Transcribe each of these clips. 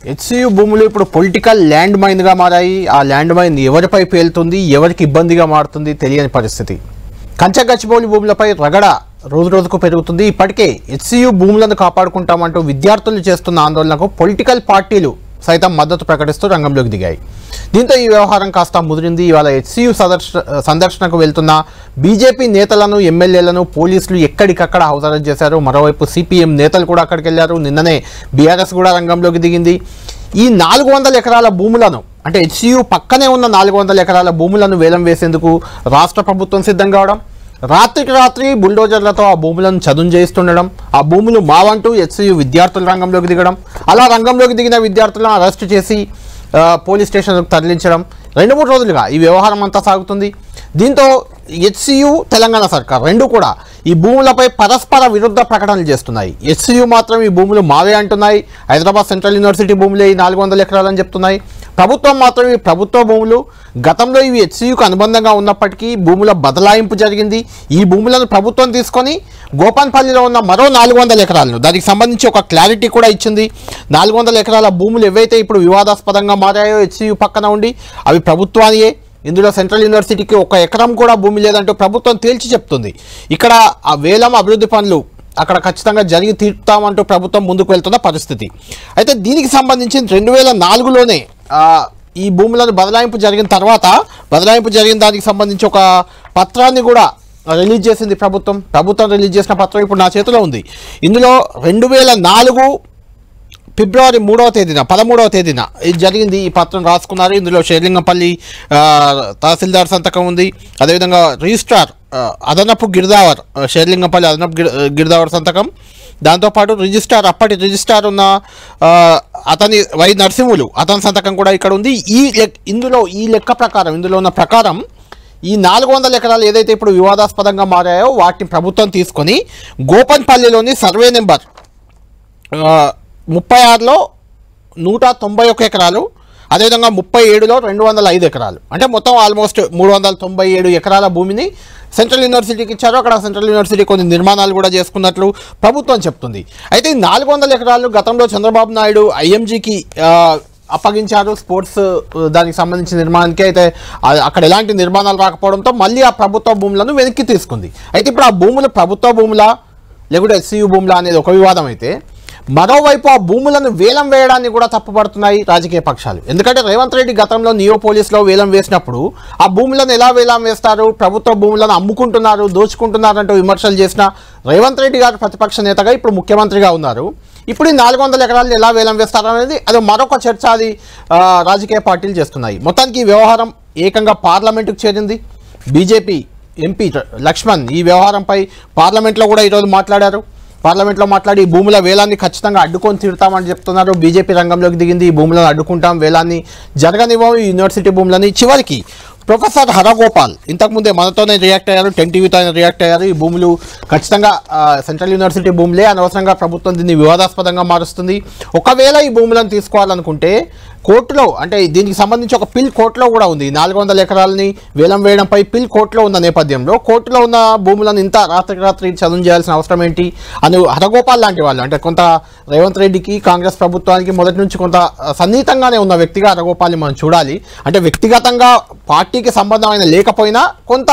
HCU భూములు ఇప్పుడు political land మైన్గా మారాయి. ఆ ల్యాండ్ మైన్ ఎవరిపై పేలుతుంది, ఎవరికి ఇబ్బందిగా మారుతుంది తెలియని పరిస్థితి. కంచగచ్చిబౌలి భూములపై రగడ రోజు రోజుకు పెరుగుతుంది. ఇప్పటికే హెచ్సియు భూములను కాపాడుకుంటామంటూ విద్యార్థులు చేస్తున్న ఆందోళనకు పొలిటికల్ పార్టీలు సైతం మద్దతు ప్రకటిస్తూ రంగంలోకి దిగాయి. దీంతో ఈ వ్యవహారం కాస్త ముదిరింది. ఇవాళ హెచ్సియు సందర్శనకు వెళ్తున్న బీజేపీ నేతలను, ఎమ్మెల్యేలను పోలీసులు ఎక్కడికక్కడ హౌస్ అరెస్ట్ చేశారు. మరోవైపు సిపిఎం నేతలు కూడా అక్కడికి వెళ్లారు. నిన్ననే బీఆర్ఎస్ కూడా రంగంలోకి దిగింది. ఈ 400 ఎకరాల భూములను, అంటే హెచ్సియు పక్కనే ఉన్న 400 ఎకరాల భూములను వేలం వేసేందుకు రాష్ట్ర ప్రభుత్వం సిద్ధం కావడం, రాత్రికి రాత్రి బుల్డోజర్లతో ఆ భూములను చదును చేస్తుండడం, ఆ భూములు మావంటూ హెచ్సియు విద్యార్థులు రంగంలోకి దిగడం, అలా రంగంలోకి దిగిన విద్యార్థులను అరెస్టు చేసి పోలీస్ స్టేషన్కు తరలించడం, 2-3 రోజులుగా ఈ వ్యవహారం అంతా సాగుతుంది. దీంతో హెచ్సియు, తెలంగాణ సర్కార్ రెండు కూడా ఈ భూములపై పరస్పర విరుద్ధ ప్రకటనలు చేస్తున్నాయి. హెచ్సియు మాత్రం ఈ భూములు మావే అంటున్నాయి. హైదరాబాద్ సెంట్రల్ యూనివర్సిటీ భూములే ఈ 400 ఎకరాలని చెప్తున్నాయి. ప్రభుత్వం మాత్రం ఈ ప్రభుత్వ భూములు, గతంలో ఇవి హెచ్సియుకు అనుబంధంగా ఉన్నప్పటికీ భూముల బదలాయింపు జరిగింది. ఈ భూములను ప్రభుత్వం తీసుకొని గోపన్పల్లిలో ఉన్న మరో 400 ఎకరాలను, దానికి సంబంధించి ఒక క్లారిటీ కూడా ఇచ్చింది. 400 ఎకరాల భూములు ఏవైతే ఇప్పుడు వివాదాస్పదంగా మారాయో హెచ్సియు పక్కన ఉండి, అవి ప్రభుత్వానియే. ఇందులో సెంట్రల్ యూనివర్సిటీకి 1 ఎకరం కూడా భూమి లేదంటూ ప్రభుత్వం తేల్చి చెప్తుంది. ఇక్కడ ఆ వేలం అభివృద్ధి పనులు అక్కడ ఖచ్చితంగా జరిగి తీర్తామంటూ ప్రభుత్వం ముందుకు వెళ్తున్న పరిస్థితి. అయితే దీనికి సంబంధించి 2004లోనే ఈ భూములను బదలాయింపు జరిగిన తర్వాత, బదలాయింపు జరిగిన దానికి సంబంధించి ఒక పత్రాన్ని కూడా రిలీజ్ చేసింది ప్రభుత్వం రిలీజ్ చేసిన పత్రం ఇప్పుడు నా చేతిలో ఉంది. ఇందులో 2004 ఫిబ్రవరి 13వ తేదీన ఇది జరిగింది. ఈ పత్రం రాసుకున్నారు. ఇందులో షేర్లింగంపల్లి తహసీల్దార్ సంతకం ఉంది. అదేవిధంగా రిజిస్ట్రార్ అదనపు గిర్దావర్, షేర్లింగంపల్లి అదనపు గిర్దావర్ సంతకం, దాంతోపాటు అప్పటి రిజిస్ట్రార్ ఉన్న అతని వై నరసింహులు, అతని సంతకం కూడా ఇక్కడ ఉంది. ఇందులో ఉన్న ప్రకారం ఈ 400 ఎకరాలు ఏదైతే ఇప్పుడు వివాదాస్పదంగా మారాయో వాటిని ప్రభుత్వం తీసుకొని గోపన్పల్లిలోని సర్వే నెంబర్ 36లో 191 ఎకరాలు, అదేవిధంగా 37లో 205 ఎకరాలు, అంటే మొత్తం ఆల్మోస్ట్ 397 ఎకరాల భూమిని సెంట్రల్ యూనివర్సిటీకి ఇచ్చారు. అక్కడ సెంట్రల్ యూనివర్సిటీ కొన్ని నిర్మాణాలు కూడా చేసుకున్నట్లు ప్రభుత్వం చెప్తుంది. అయితే ఈ 400 ఎకరాలు గతంలో చంద్రబాబు నాయుడు ఐఎంజీకి అప్పగించారు, స్పోర్ట్స్ దానికి సంబంధించిన నిర్మాణానికి. అయితే అక్కడ ఎలాంటి నిర్మాణాలు రాకపోవడంతో మళ్ళీ ఆ ప్రభుత్వ భూములను వెనక్కి తీసుకుంది. అయితే ఇప్పుడు ఆ భూములు ప్రభుత్వ భూములా లేకుంటే హెచ్సియు భూములా అనేది ఒక వివాదం అయితే, మరోవైపు ఆ భూములను వేలం వేయడాన్ని కూడా తప్పుపడుతున్నాయి రాజకీయ పక్షాలు. ఎందుకంటే రేవంత్ రెడ్డి గతంలో నియోపోలిస్లో వేలం వేసినప్పుడు ఆ భూములను ఎలా వేలం వేస్తారు, ప్రభుత్వ భూములను అమ్ముకుంటున్నారు, దోచుకుంటున్నారు అంటూ విమర్శలు చేసిన రేవంత్ రెడ్డి గారు ప్రతిపక్ష నేతగా ఇప్పుడు ముఖ్యమంత్రిగా ఉన్నారు. ఇప్పుడు ఈ 400 ఎకరాలను ఎలా వేలం వేస్తారు అనేది అది మరొక చర్చ, అది రాజకీయ పార్టీలు చేస్తున్నాయి. మొత్తానికి ఈ వ్యవహారం ఏకంగా పార్లమెంటుకు చేరింది. బీజేపీ ఎంపీ లక్ష్మణ్ ఈ వ్యవహారంపై పార్లమెంట్లో కూడా ఈరోజు మాట్లాడారు. పార్లమెంట్లో మాట్లాడి ఈ భూముల వేలాన్ని ఖచ్చితంగా అడ్డుకొని తీరుతామని చెప్తున్నారు. బీజేపీ రంగంలోకి దిగింది. ఈ భూములను అడ్డుకుంటాం, వేలాన్ని జరగనివ్వం, ఈ యూనివర్సిటీ భూములని. చివరికి ప్రొఫెసర్ హరగోపాల్ ఇంతకుముందే మనతోనే రియాక్ట్ అయ్యారు, 10 టీవీతో రియాక్ట్ అయ్యారు. ఈ భూములు ఖచ్చితంగా సెంట్రల్ యూనివర్సిటీ భూములే, అనవసరంగా ప్రభుత్వం దీన్ని వివాదాస్పదంగా మారుస్తుంది. ఒకవేళ ఈ భూములను తీసుకోవాలనుకుంటే కోర్టులో, అంటే దీనికి సంబంధించి ఒక పిల్ కోర్టులో కూడా ఉంది. 400 ఎకరాలని వేలం వేయడంపై పిల్ కోర్టులో ఉన్న నేపథ్యంలో కోర్టులో ఉన్న భూములను ఇంత రాత్రి చదును చేయాల్సిన అవసరం ఏంటి అని హరగోపాల్ లాంటి వాళ్ళు, అంటే కొంత రేవంత్ రెడ్డికి, కాంగ్రెస్ ప్రభుత్వానికి మొదటి నుంచి కొంత సన్నిహితంగానే ఉన్న వ్యక్తిగా హరగోపాల్ని మనం చూడాలి. అంటే వ్యక్తిగతంగా పార్టీకి సంబంధమైన లేకపోయినా కొంత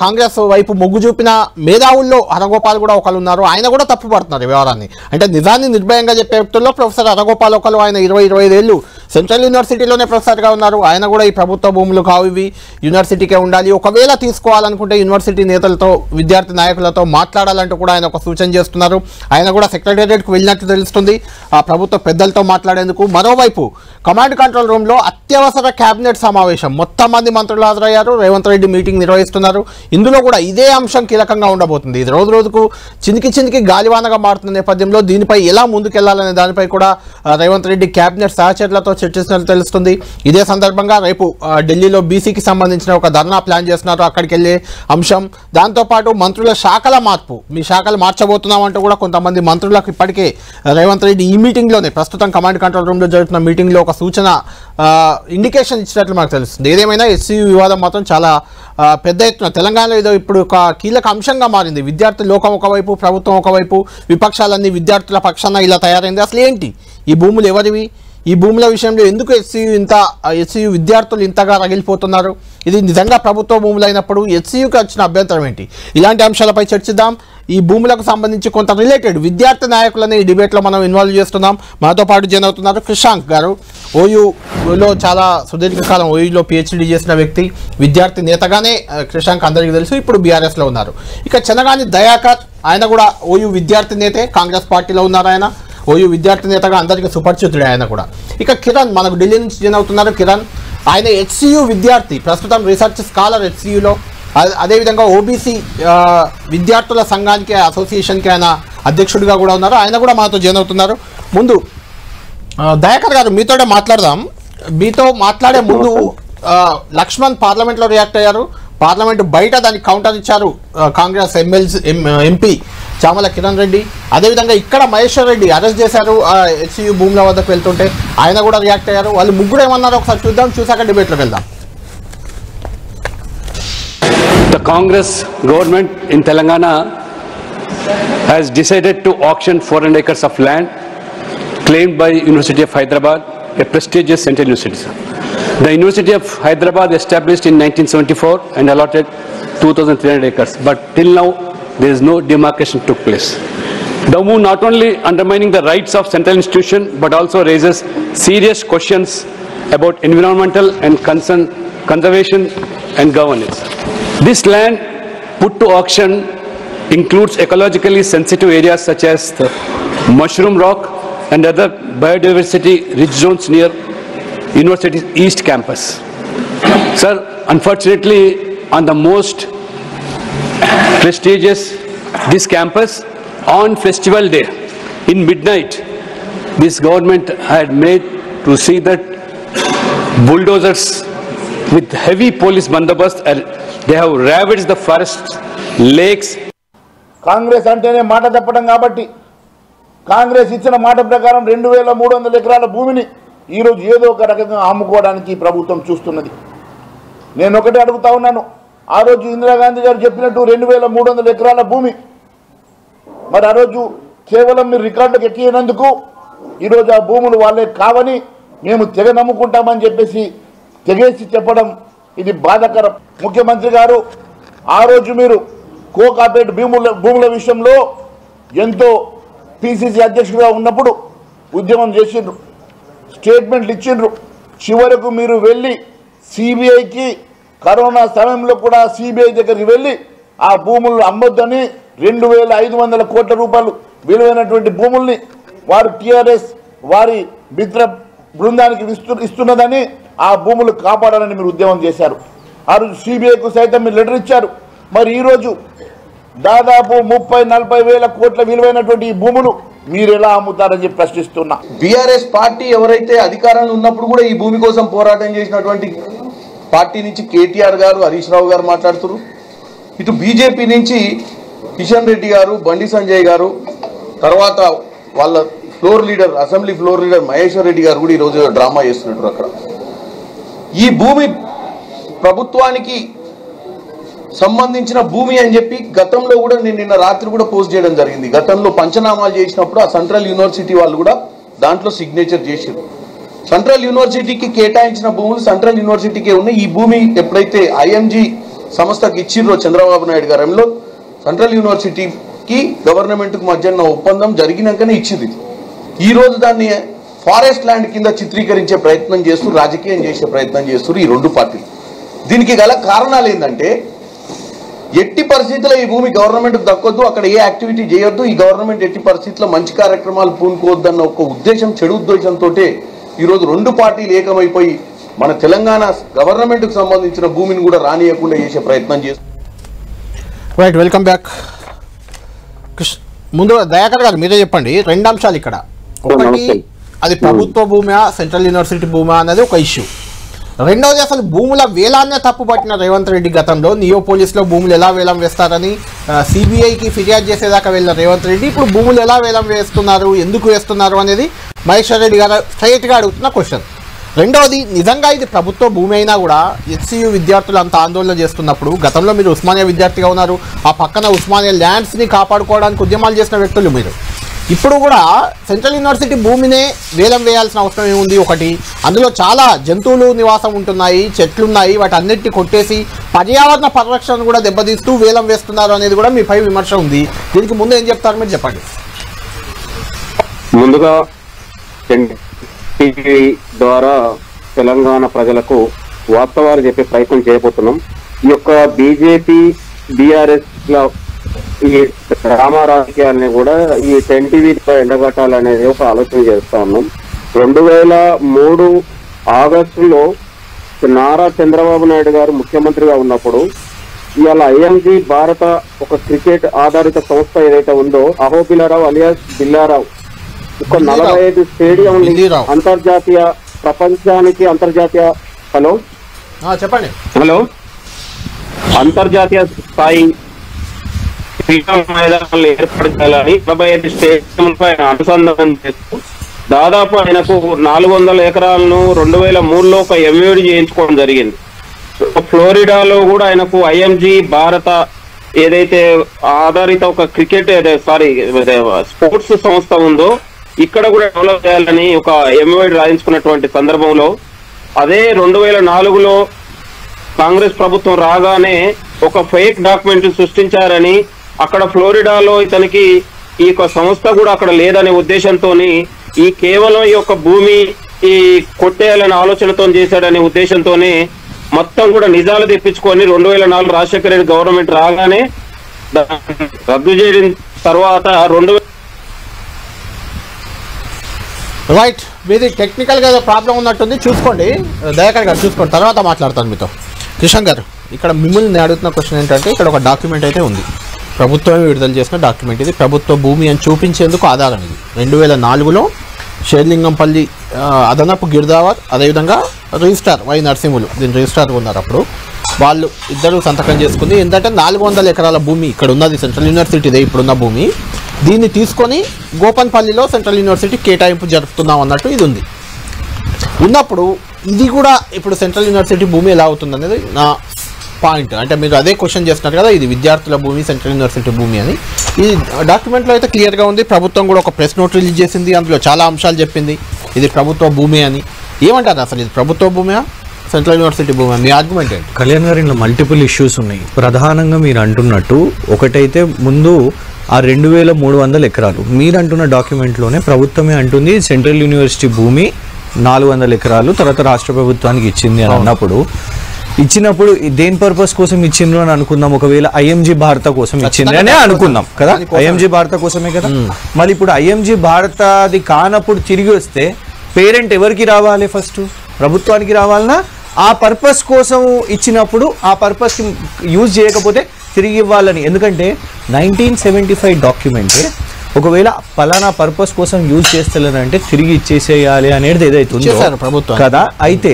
కాంగ్రెస్ వైపు మొగ్గు చూపిన మేధావుల్లో హరగోపాల్ కూడా ఒకరు ఉన్నారు. ఆయన కూడా తప్పు పడుతున్నారు ఈ వ్యవహారాన్ని. అంటే నిజాన్ని నిర్భయంగా చెప్పే వ్యక్తుల్లో ప్రొఫెసర్ హరగోపాల్ ఒకరు. ఆయన 20-25 ఏళ్ళు సెంట్రల్ యూనివర్సిటీలోనే ప్రొఫెసర్గా ఉన్నారు. ఆయన కూడా ఈ ప్రభుత్వ భూములు కావు, ఇవి యూనివర్సిటీకే ఉండాలి, ఒకవేళ తీసుకోవాలనుకుంటే యూనివర్సిటీ నేతలతో, విద్యార్థి నాయకులతో మాట్లాడాలంటూ కూడా ఆయన ఒక సూచన చేస్తున్నారు. ఆయన కూడా సెక్రటేరియట్కు వెళ్ళినట్టు తెలుస్తుంది ఆ ప్రభుత్వ పెద్దలతో మాట్లాడేందుకు. మరోవైపు కమాండ్ కంట్రోల్ రూమ్లో అత్యవసర కేబినెట్ సమావేశం, మొత్తం మంది మంత్రులు హాజరయ్యారు. రేవంత్ రెడ్డి మీటింగ్ నిర్వహిస్తున్నారు. ఇందులో కూడా ఇదే అంశం కీలకంగా ఉండబోతుంది. ఇది రోజు రోజుకు చినికి గాలివానగా మారుతున్న నేపథ్యంలో దీనిపై ఎలా ముందుకెళ్లాలనే దానిపై కూడా రేవంత్ రెడ్డి కేబినెట్ సహచరులతో చర్చిస్తున్నట్టు తెలుస్తుంది. ఇదే సందర్భంగా రేపు ఢిల్లీలో బీసీకి సంబంధించిన ఒక ధర్నా ప్లాన్ చేస్తున్నారు, అక్కడికి వెళ్ళే అంశం. దాంతోపాటు మంత్రుల శాఖల మార్పు, మీ శాఖలు మార్చబోతున్నామంటూ కూడా కొంతమంది మంత్రులకు ఇప్పటికే రేవంత్ రెడ్డి ఈ మీటింగ్లోనే, ప్రస్తుతం కమాండ్ కంట్రోల్ రూమ్లో జరుగుతున్న మీటింగ్లో ఒక సూచన, ఇండికేషన్ ఇచ్చినట్లు మనకు తెలుస్తుంది. ఏదేమైనా హెచ్సియు వివాదం మాత్రం చాలా పెద్ద ఎత్తున తెలంగాణలో ఏదో ఇప్పుడు ఒక కీలక అంశంగా మారింది. విద్యార్థి లోకం ఒకవైపు, ప్రభుత్వం ఒకవైపు, విపక్షాలన్నీ విద్యార్థుల పక్షాన ఇలా తయారైంది. అసలు ఏంటి ఈ భూములు ఎవరివి, ఈ భూముల విషయంలో ఎందుకు హెచ్సియు విద్యార్థులు ఇంతగా రగిలిపోతున్నారు, ఇది నిజంగా ప్రభుత్వ భూములు అయినప్పుడు హెచ్సియుకి వచ్చిన అభ్యంతరం ఏంటి, ఇలాంటి అంశాలపై చర్చిద్దాం. ఈ భూములకు సంబంధించి కొంత రిలేటెడ్ విద్యార్థి నాయకులని ఈ డిబేట్లో మనం ఇన్వాల్వ్ చేస్తున్నాం. మనతో పాటు జాయిన్ అవుతున్నారు క్రిషాంక్ గారు, ఓయూలో చాలా సుదీర్ఘకాలం ఓయూలో పిహెచ్డి చేసిన వ్యక్తి, విద్యార్థి నేతగానే క్రిషాంక్ అందరికీ తెలుసు, ఇప్పుడు బీఆర్ఎస్లో ఉన్నారు. ఇక చెనగాని దయాకర్, ఆయన కూడా ఓయూ విద్యార్థి నేతే, కాంగ్రెస్ పార్టీలో ఉన్నారు. ఆయన ఓయూ విద్యార్థి నేతగా అందరికీ సుపరిచితుడే ఆయన కూడా. ఇక కిరణ్ మనకు ఢిల్లీ నుంచి జాయిన్ అవుతున్నారు. కిరణ్ ఆయన హెచ్సియు విద్యార్థి, ప్రస్తుతం రీసెర్చ్ స్కాలర్ హెచ్సియులో, అదేవిధంగా ఓబీసీ విద్యార్థుల సంఘానికి అసోసియేషన్కి ఆయన అధ్యక్షుడిగా కూడా ఉన్నారు. ఆయన కూడా మనతో జాయిన్ అవుతున్నారు. ముందు దయాకర్ గారు మీతోనే మాట్లాడదాం. మీతో మాట్లాడే ముందు లక్ష్మణ్ పార్లమెంట్లో రియాక్ట్ అయ్యారు, పార్లమెంట్ బయట దానికి కౌంటర్ ఇచ్చారు కాంగ్రెస్ ఎంపీ చామల కిరణ్ రెడ్డి. అదేవిధంగా ఇక్కడ మహేశ్వర్ రెడ్డి అరెస్ట్ చేశారు హెచ్సియు భూముల వద్దకు వెళ్తుంటే, ఆయన కూడా రియాక్ట్ అయ్యారు. వాళ్ళు ముగ్గురు ఏమన్నారో ఒకసారి చూద్దాం, చూసాక డిబేట్లోకి వెళ్దాం. The Congress government in Telangana has decided to auction 400 acres of land claimed by University of Hyderabad, a prestigious central university. The University of Hyderabad established in 1974 and allotted 2,300 acres, but till now there is no demarcation took place. The move not only undermining the rights of central institution but also raises serious questions about environmental and conservation and governance. This land put to auction includes ecologically sensitive areas such as the Mushroom Rock and other biodiversity rich zones near University's East Campus. Sir, unfortunately, on the most prestigious this campus, on festival day in midnight, this government had made to see that bulldozers with heavy police bandobast, they have ravaged the forests, lakes. Congress అంటేనే మాట తప్పడం కాబట్టి కాంగ్రెస్ ఇచ్చిన మాట ప్రకారం 2300 ఎకరాల భూమిని ఈరోజు ఏదో ఒక రకంగా అమ్ముకోవడానికి ప్రభుత్వం చూస్తున్నది. నేను ఒకటే అడుగుతా ఉన్నాను, ఆ రోజు ఇందిరాగాంధీ గారు చెప్పినట్టు 2300 ఎకరాల భూమి, మరి ఆ రోజు కేవలం మీరు రికార్డులకు ఎక్కినందుకు ఈరోజు ఆ భూములు వాళ్ళే కావని మేము తెగ నమ్ముకుంటామని చెప్పేసి తెగేసి చెప్పడం ఇది బాధాకరం. ముఖ్యమంత్రి గారు ఆ రోజు మీరు కోకాపేట భూముల విషయంలో ఎంతో పిసిసి అధ్యక్షుడిగా ఉన్నప్పుడు ఉద్యమం చేసిండ్రు, స్టేట్మెంట్లు ఇచ్చిండ్రు. చివరకు మీరు వెళ్ళి సిబిఐకి కరోనా సమయంలో కూడా సిబిఐ దగ్గరికి వెళ్ళి ఆ భూములు అమ్మొద్దని 2500 కోట్ల రూపాయలు విలువైనటువంటి భూముల్ని వారు టిఆర్ఎస్ వారి మిత్ర బృందానికి ఇస్తున్నదని ఆ భూములు కాపాడాలని మీరు ఉద్యమం చేశారు. ఆ రోజు సిబిఐకు సైతం మీరు లెటర్ ఇచ్చారు. మరి ఈరోజు దాదాపు 30-40 వేల కోట్ల విలువైనటువంటి ఈ భూములు మీరు ఎలా అమ్ముతారని చెప్పి ప్రశ్నిస్తున్నా. బీఆర్ఎస్ పార్టీ ఎవరైతే అధికారంలో ఉన్నప్పుడు కూడా ఈ భూమి కోసం పోరాటం చేసినటువంటి పార్టీ నుంచి కేటీఆర్ గారు, హరీష్ రావు గారు మాట్లాడుతున్నారు. ఇటు బీజేపీ నుంచి కిషన్ రెడ్డి గారు, బండి సంజయ్ గారు, తర్వాత వాళ్ళ floor leader, assembly floor leader Maheshwar Reddy గారు కూడా ఈరోజు డ్రామా చేస్తున్నారు. అక్కడ ఈ భూమి ప్రభుత్వానికి సంబంధించిన భూమి అని చెప్పి గతంలో కూడా నేను నిన్న రాత్రి కూడా పోస్ట్ చేయడం జరిగింది. గతంలో పంచనామాలు చేసినప్పుడు ఆ సెంట్రల్ యూనివర్సిటీ వాళ్ళు కూడా దాంట్లో సిగ్నేచర్ చేశారు. సెంట్రల్ యూనివర్సిటీకి కేటాయించిన భూములు సెంట్రల్ యూనివర్సిటీకే ఉన్నాయి. ఈ భూమి ఎప్పుడైతే ఐఎంజీ సంస్థకి ఇచ్చిర్రో చంద్రబాబు నాయుడు గారంలో సెంట్రల్ యూనివర్సిటీకి గవర్నమెంట్కి మధ్య ఒప్పందం జరిగినాకనే ఇచ్చింది. ఈ రోజు దాన్ని ఫారెస్ట్ ల్యాండ్ కింద చిత్రీకరించే ప్రయత్నం చేస్తూ రాజకీయం చేసే ప్రయత్నం చేస్తున్నారు ఈ రెండు పార్టీలు. దీనికి గల కారణాలు ఏంటంటే ఎట్టి పరిస్థితుల్లో ఈ భూమి గవర్నమెంట్కి దక్కొద్దు, అక్కడ ఏ యాక్టివిటీ చేయొద్దు, ఈ గవర్నమెంట్ ఎట్టి పరిస్థితుల్లో మంచి కార్యక్రమాలు పూనుకోవద్దన్న ఒక ఉద్దేశం, చెడు ఉద్దేశంతో ఈరోజు రెండు పార్టీలు ఏకమైపోయి మన తెలంగాణ గవర్నమెంట్కి సంబంధించిన భూమిని కూడా రానియకుండా చేసే ప్రయత్నం చేస్తారు. Right, welcome back. ముందు దయాకర్ గారు మీరే చెప్పండి, రెండు అంశాలు ఇక్కడ. ఒకటి, అది ప్రభుత్వ భూమా సెంట్రల్ యూనివర్సిటీ భూమా అనేది ఒక ఇష్యూ. రెండవది, అసలు భూముల వేలాన్నే తప్పుపట్టిన రేవంత్ రెడ్డి గతంలో నియోపోలిస్లో భూములు ఎలా వేలం వేస్తారని సిబిఐకి ఫిర్యాదు చేసేదాకా వెళ్ళిన రేవంత్ రెడ్డి ఇప్పుడు భూములు ఎలా వేలం వేస్తున్నారు, ఎందుకు వేస్తున్నారు అనేది మహేశ్వర్ రెడ్డి గారు స్ట్రైట్గా అడుగుతున్న క్వశ్చన్. రెండవది, నిజంగా ఇది ప్రభుత్వ భూమి అయినా కూడా హెచ్సియు విద్యార్థులు అంత ఆందోళన చేస్తున్నప్పుడు, గతంలో మీరు ఉస్మానియా విద్యార్థిగా ఉన్నారు, ఆ పక్కన ఉస్మానియా ల్యాండ్స్ని కాపాడుకోవడానికి ఉద్యమాలు చేసిన వ్యక్తులు మీరు. ఇప్పుడు కూడా సెంట్రల్ యూనివర్సిటీ భూమినే వేలం వేయాల్సిన అవసరం ఏముంది? ఒకటి, అందులో చాలా జంతువులు నివాసం ఉంటున్నాయి, చెట్లున్నాయి, వాటి అన్నిటిని కొట్టేసి పర్యావరణ పరిరక్షణ కూడా దెబ్బతీస్తూ వేలం వేస్తున్నారు అనేది కూడా మీపై విమర్శ ఉంది. దీనికి ముందు ఏం చెప్తారు మీరు చెప్పండి. ముందుగా టీవీ ద్వారా తెలంగాణ ప్రజలకు వాస్తవాలు చెప్పే ప్రయత్నం చేయబోతున్నాం. ఈ యొక్క బీజేపీ బీఆర్ఎస్ ఈ డ్రామా రాజకీయాలని కూడా ఈ 10 టీవీతో ఎండగట్టాలనేది ఒక ఆలోచన చేస్తా ఉన్నాం. 2003 ఆగస్టులో నారా చంద్రబాబు నాయుడు గారు ముఖ్యమంత్రిగా ఉన్నప్పుడు ఇవాళ ఐఎంజీ భారత ఒక క్రికెట్ ఆధారిత సంస్థ ఏదైతే ఉందో అహోబిలారావు అలియాస్ బిల్లారావు ఒక 45 స్టేడియం అంతర్జాతీయ ప్రపంచానికి అంతర్జాతీయ చెప్పండి అంతర్జాతీయ స్థాయి క్రీడా మైదానాలు ఏర్పాటు చేయాలని 45 స్టేడియంపై అనుసంధానం చేస్తూ దాదాపు ఆయనకు 400 ఎకరాలను 2003లో ఒక ఎంఓడి చేయించుకోవడం జరిగింది. ఫ్లోరిడాలో కూడా ఆయనకు ఐఎంజీ భారత ఏదైతే ఆధారిత ఒక క్రికెట్ స్పోర్ట్స్ సంస్థ ఉందో ఇక్కడ కూడా డెవలప్ చేయాలని ఒక ఎంఓడి రాయించుకున్నటువంటి సందర్భంలో అదే 2004లో కాంగ్రెస్ ప్రభుత్వం రాగానే ఒక ఫేక్ డాక్యుమెంట్ సృష్టించారని అక్కడ ఫ్లోరిడాలో ఇతనికి ఈ యొక్క సంస్థ కూడా అక్కడ లేదనే ఉద్దేశంతో ఈ కేవలం ఈ యొక్క భూమి ఈ కొట్టేయాలనే ఆలోచనతో చేశాడనే ఉద్దేశంతోనే మొత్తం కూడా నిజాలు తెప్పించుకొని 2004 రాజశేఖర రెడ్డి గవర్నమెంట్ రాగానే రద్దు చేయడం తర్వాత రైట్. మీది టెక్నికల్గా ప్రాబ్లం ఉన్నట్టుంది, చూసుకోండి దయాకర్ గారు, చూసుకోండి, తర్వాత మాట్లాడతాను మీతో. కిషన్ గారు, ఇక్కడ మిమ్మల్ని అడుగుతున్న క్వశ్చన్ ఏంటంటే ఇక్కడ ఒక డాక్యుమెంట్ అయితే ఉంది, ప్రభుత్వమే విడుదల చేసిన డాక్యుమెంట్. ఇది ప్రభుత్వ భూమి అని చూపించేందుకు ఆధారం. ఇది 2004లో షేర్లింగంపల్లి అదనపు గిర్దావర్, అదేవిధంగా రిజిస్ట్రార్ వై నరసింహులు దీని రిజిస్ట్రార్ ఉన్నారు. అప్పుడు వాళ్ళు ఇద్దరు సంతకం చేసుకుంది. ఏంటంటే 400 ఎకరాల భూమి ఇక్కడ ఉన్నది సెంట్రల్ యూనివర్సిటీదే ఇప్పుడున్న భూమి, దీన్ని తీసుకొని గోపన్పల్లిలో సెంట్రల్ యూనివర్సిటీ కేటాయింపు జరుపుతున్నాం అన్నట్టు ఇది ఉంది. ఉన్నప్పుడు ఇది కూడా ఇప్పుడు సెంట్రల్ యూనివర్సిటీ భూమి ఎలా అవుతుంది అనేది నా పాయింట్. అంటే మీరు అదే క్వశ్చన్ చేస్తున్నారు కదా, ఇది విద్యార్థుల భూమి సెంట్రల్ యూనివర్సిటీ భూమి అని. ఈ డాక్యుమెంట్లో అయితే క్లియర్గా ఉంది. ప్రభుత్వం కూడా ఒక ప్రెస్ నోట్ రిలీజ్ చేసింది, అందులో చాలా అంశాలు చెప్పింది ఇది ప్రభుత్వ భూమి అని. ఏమంటారు అసలు, ఇది ప్రభుత్వ భూమి సెంట్రల్ యూనివర్సిటీ భూమి? మీ ఆర్గ్యుమెంట్ ఏంటి? కళ్యాణ్ గారు, ఇందులో మల్టిపుల్ ఇష్యూస్ ఉన్నాయి. ప్రధానంగా మీరు అంటున్నట్టు ఒకటైతే ముందు ఆ 2300 ఎకరాలు మీరు అంటున్న డాక్యుమెంట్లోనే ప్రభుత్వమే అంటుంది సెంట్రల్ యూనివర్సిటీ భూమి 400 ఎకరాలు తర్వాత రాష్ట్ర ప్రభుత్వానికి ఇచ్చింది అని అన్నప్పుడు, ఇచ్చినప్పుడు దేని పర్పస్ కోసం ఇచ్చిండ్రు అని అనుకుందాం. ఒకవేళ ఐఎంజీ భారత కోసం ఇచ్చింది అనే అనుకుందాం కదా, ఐఎంజీ భారత కోసమే కదా. మళ్ళీ ఇప్పుడు ఐఎంజీ భారతది కానప్పుడు తిరిగి వస్తే పేరెంట్ ఎవరికి రావాలి? ఫస్ట్ ప్రభుత్వానికి రావాలన్నా? ఆ పర్పస్ కోసం ఇచ్చినప్పుడు ఆ పర్పస్కి యూజ్ చేయకపోతే తిరిగి ఇవ్వాలని. ఎందుకంటే 1975 డాక్యుమెంటే ఒకవేళ పలానా పర్పస్ కోసం యూజ్ చేస్తలేనంటే తిరిగి ఇచ్చేసేయాలి అనేది ఏదైతే ఉందో ప్రభుత్వం కదా. అయితే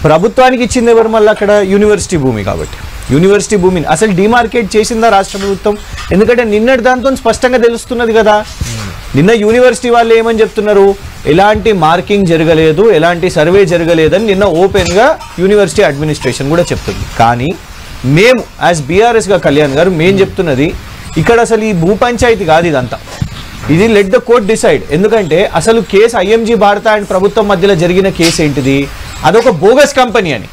ప్రభుత్వానికి ఇచ్చింది ఎవరు? మళ్ళీ అక్కడ యూనివర్సిటీ భూమి. కాబట్టి యూనివర్సిటీ భూమిని అసలు డిమార్కేట్ చేసిందా రాష్ట్ర ప్రభుత్వం? ఎందుకంటే నిన్నటి దాంతో స్పష్టంగా తెలుస్తున్నది కదా. నిన్న యూనివర్సిటీ వాళ్ళు ఏమని చెప్తున్నారు? ఎలాంటి మార్కింగ్ జరగలేదు, ఎలాంటి సర్వే జరగలేదని నిన్న ఓపెన్గా యూనివర్సిటీ అడ్మినిస్ట్రేషన్ కూడా చెప్తుంది. కానీ మేము యాజ్ బీఆర్ఎస్గా కళ్యాణ్ గారు మేము చెప్తున్నది ఇక్కడ అసలు ఈ భూ పంచాయతీ కాదు ఇదంతా. ఇది లెట్ ద కోర్ట్ డిసైడ్. ఎందుకంటే అసలు కేసు ఐఎంజీ భారత అండ్ ప్రభుత్వం మధ్యలో జరిగిన కేసు ఏంటిది? అదొక బోగస్ కంపెనీ అని,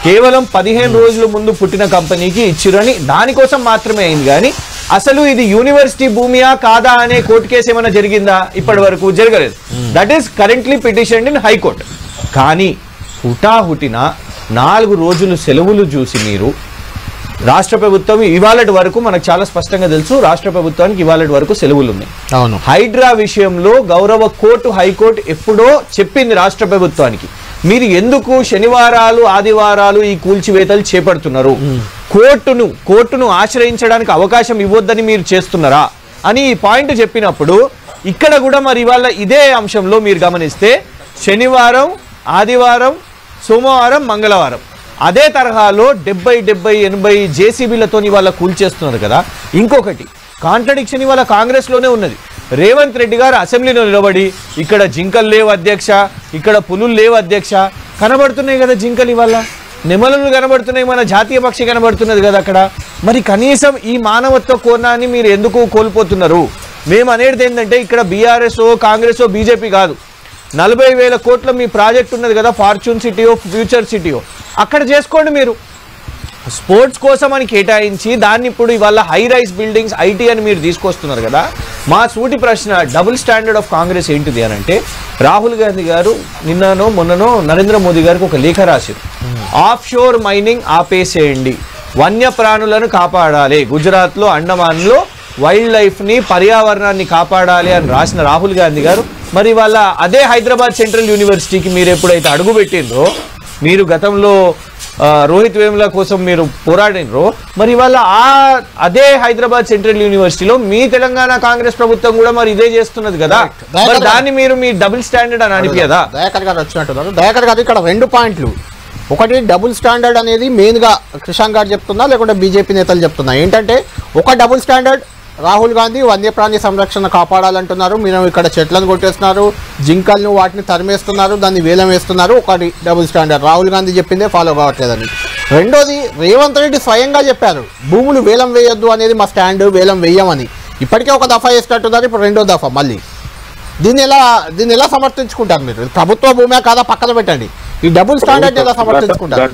కేవలం 15 రోజుల ముందు పుట్టిన కంపెనీకి ఇచ్చిరని దానికోసం మాత్రమే అయింది. కానీ అసలు ఇది యూనివర్సిటీ భూమియా కాదా అనే కోర్టు కేసు ఏమైనా జరిగిందా? ఇప్పటి వరకు జరగలేదు. That is currently petitioned in high court. కానీ హుటాహుటిన 4 రోజులు సెలవులు చూసి మీరు రాష్ట్ర ప్రభుత్వం ఇవాళటి వరకు మనకు చాలా స్పష్టంగా తెలుసు, రాష్ట్ర ప్రభుత్వానికి ఇవాళటి వరకు సెలవులు ఉన్నాయి. అవును, హైడ్రా విషయంలో గౌరవ కోర్టు హైకోర్టు ఎప్పుడో చెప్పింది రాష్ట్ర ప్రభుత్వానికి, మీరు ఎందుకు శనివారాలు ఆదివారాలు ఈ కూల్చివేతలు చేపడుతున్నారు, కోర్టును ఆశ్రయించడానికి అవకాశం ఇవ్వొద్దని మీరు చేస్తున్నారా అని ఈ పాయింట్ చెప్పినప్పుడు ఇక్కడ కూడా మరి ఇవాళ ఇదే అంశంలో మీరు గమనిస్తే శనివారం ఆదివారం సోమవారం మంగళవారం అదే తరహాలో 70-80 జేసీబీలతో ఇవాళ కూల్చేస్తున్నారు కదా. ఇంకొకటి కాంట్రడిక్షన్ ఇవాళ కాంగ్రెస్లోనే ఉన్నది. రేవంత్ రెడ్డి గారు అసెంబ్లీలో నిలబడి ఇక్కడ జింకలు లేవు అధ్యక్ష, ఇక్కడ పులులు లేవు అధ్యక్ష, కనబడుతున్నాయి కదా జింకలు, ఇవాళ నెమలులు కనబడుతున్నాయి, మన జాతీయ పక్షి కనబడుతున్నది కదా అక్కడ. మరి కనీసం ఈ మానవత్వ కోణాన్ని మీరు ఎందుకు కోల్పోతున్నారు? మేము అనేది ఏంటంటే ఇక్కడ బీఆర్ఎస్ కాంగ్రెస్ బీజేపీ కాదు, 40,000 కోట్ల మీ ప్రాజెక్ట్ ఉన్నది కదా, ఫార్చ్యూన్ సిటీయో ఫ్యూచర్ సిటీయో, అక్కడ చేసుకోండి. మీరు స్పోర్ట్స్ కోసం అని కేటాయించి దాన్ని ఇప్పుడు ఇవాళ హై రైస్ బిల్డింగ్స్ ఐటీ అని మీరు తీసుకొస్తున్నారు కదా. మా సూటి ప్రశ్న, డబుల్ స్టాండర్డ్ ఆఫ్ కాంగ్రెస్ ఏంటిది అని అంటే, రాహుల్ గాంధీ గారు నిన్ననో మొన్ననో నరేంద్ర మోదీ గారికి ఒక లేఖ రాశారు, ఆఫ్ షోర్ మైనింగ్ ఆపేసేయండి, వన్యప్రాణులను కాపాడాలి, గుజరాత్లో అండమాన్లో వైల్డ్ లైఫ్ని పర్యావరణాన్ని కాపాడాలి అని రాసిన రాహుల్ గాంధీ గారు మరి వాళ్ళ అదే హైదరాబాద్ సెంట్రల్ యూనివర్సిటీకి మీరు ఎప్పుడైతే అడుగు పెట్టిండ్రో, మీరు గతంలో రోహిత్ వేముల కోసం మీరు పోరాడినరో, మరి వాళ్ళ అదే హైదరాబాద్ సెంట్రల్ యూనివర్సిటీలో మీ తెలంగాణ కాంగ్రెస్ ప్రభుత్వం కూడా మరి ఇదే చేస్తున్నది కదా. మరి దాన్ని మీరు మీ డబుల్ స్టాండర్డ్ అని అనిపించదా? దయాకర్ గారు వచ్చినట్టున్నారు. దయాకర్ గారు ఇక్కడ 2 పాయింట్లు, ఒకటి డబుల్ స్టాండర్డ్ అనేది మెయిన్గా కిషాన్ గారు చెప్తున్నా లేకుంటే బీజేపీ నేతలు చెప్తున్నా ఏంటంటే, ఒక డబుల్ స్టాండర్డ్ రాహుల్ గాంధీ వన్యప్రాణి సంరక్షణ కాపాడాలంటున్నారు, మీరు ఇక్కడ చెట్లను కొట్టేస్తున్నారు, జింకలను వాటిని తరిమేస్తున్నారు, దాన్ని వేలం వేస్తున్నారు. ఒకటి డబుల్ స్టాండర్డ్ రాహుల్ గాంధీ చెప్పిందే ఫాలో కావట్లేదని. రెండోది రేవంత్ రెడ్డి స్వయంగా చెప్పారు, భూములు వేలం వేయొద్దు అనేది మా స్టాండ్, వేలం వేయమని. ఇప్పటికే ఒక దఫా వేసినట్టున్నారు, ఇప్పుడు 2వ దఫా మళ్ళీ. దీన్ని ఎలా సమర్థించుకుంటారు మీరు? ప్రభుత్వ భూమే కాదా పక్కన పెట్టండి, ఈ డబుల్ స్టాండర్డ్ ఎలా సమర్థించుకుంటారు?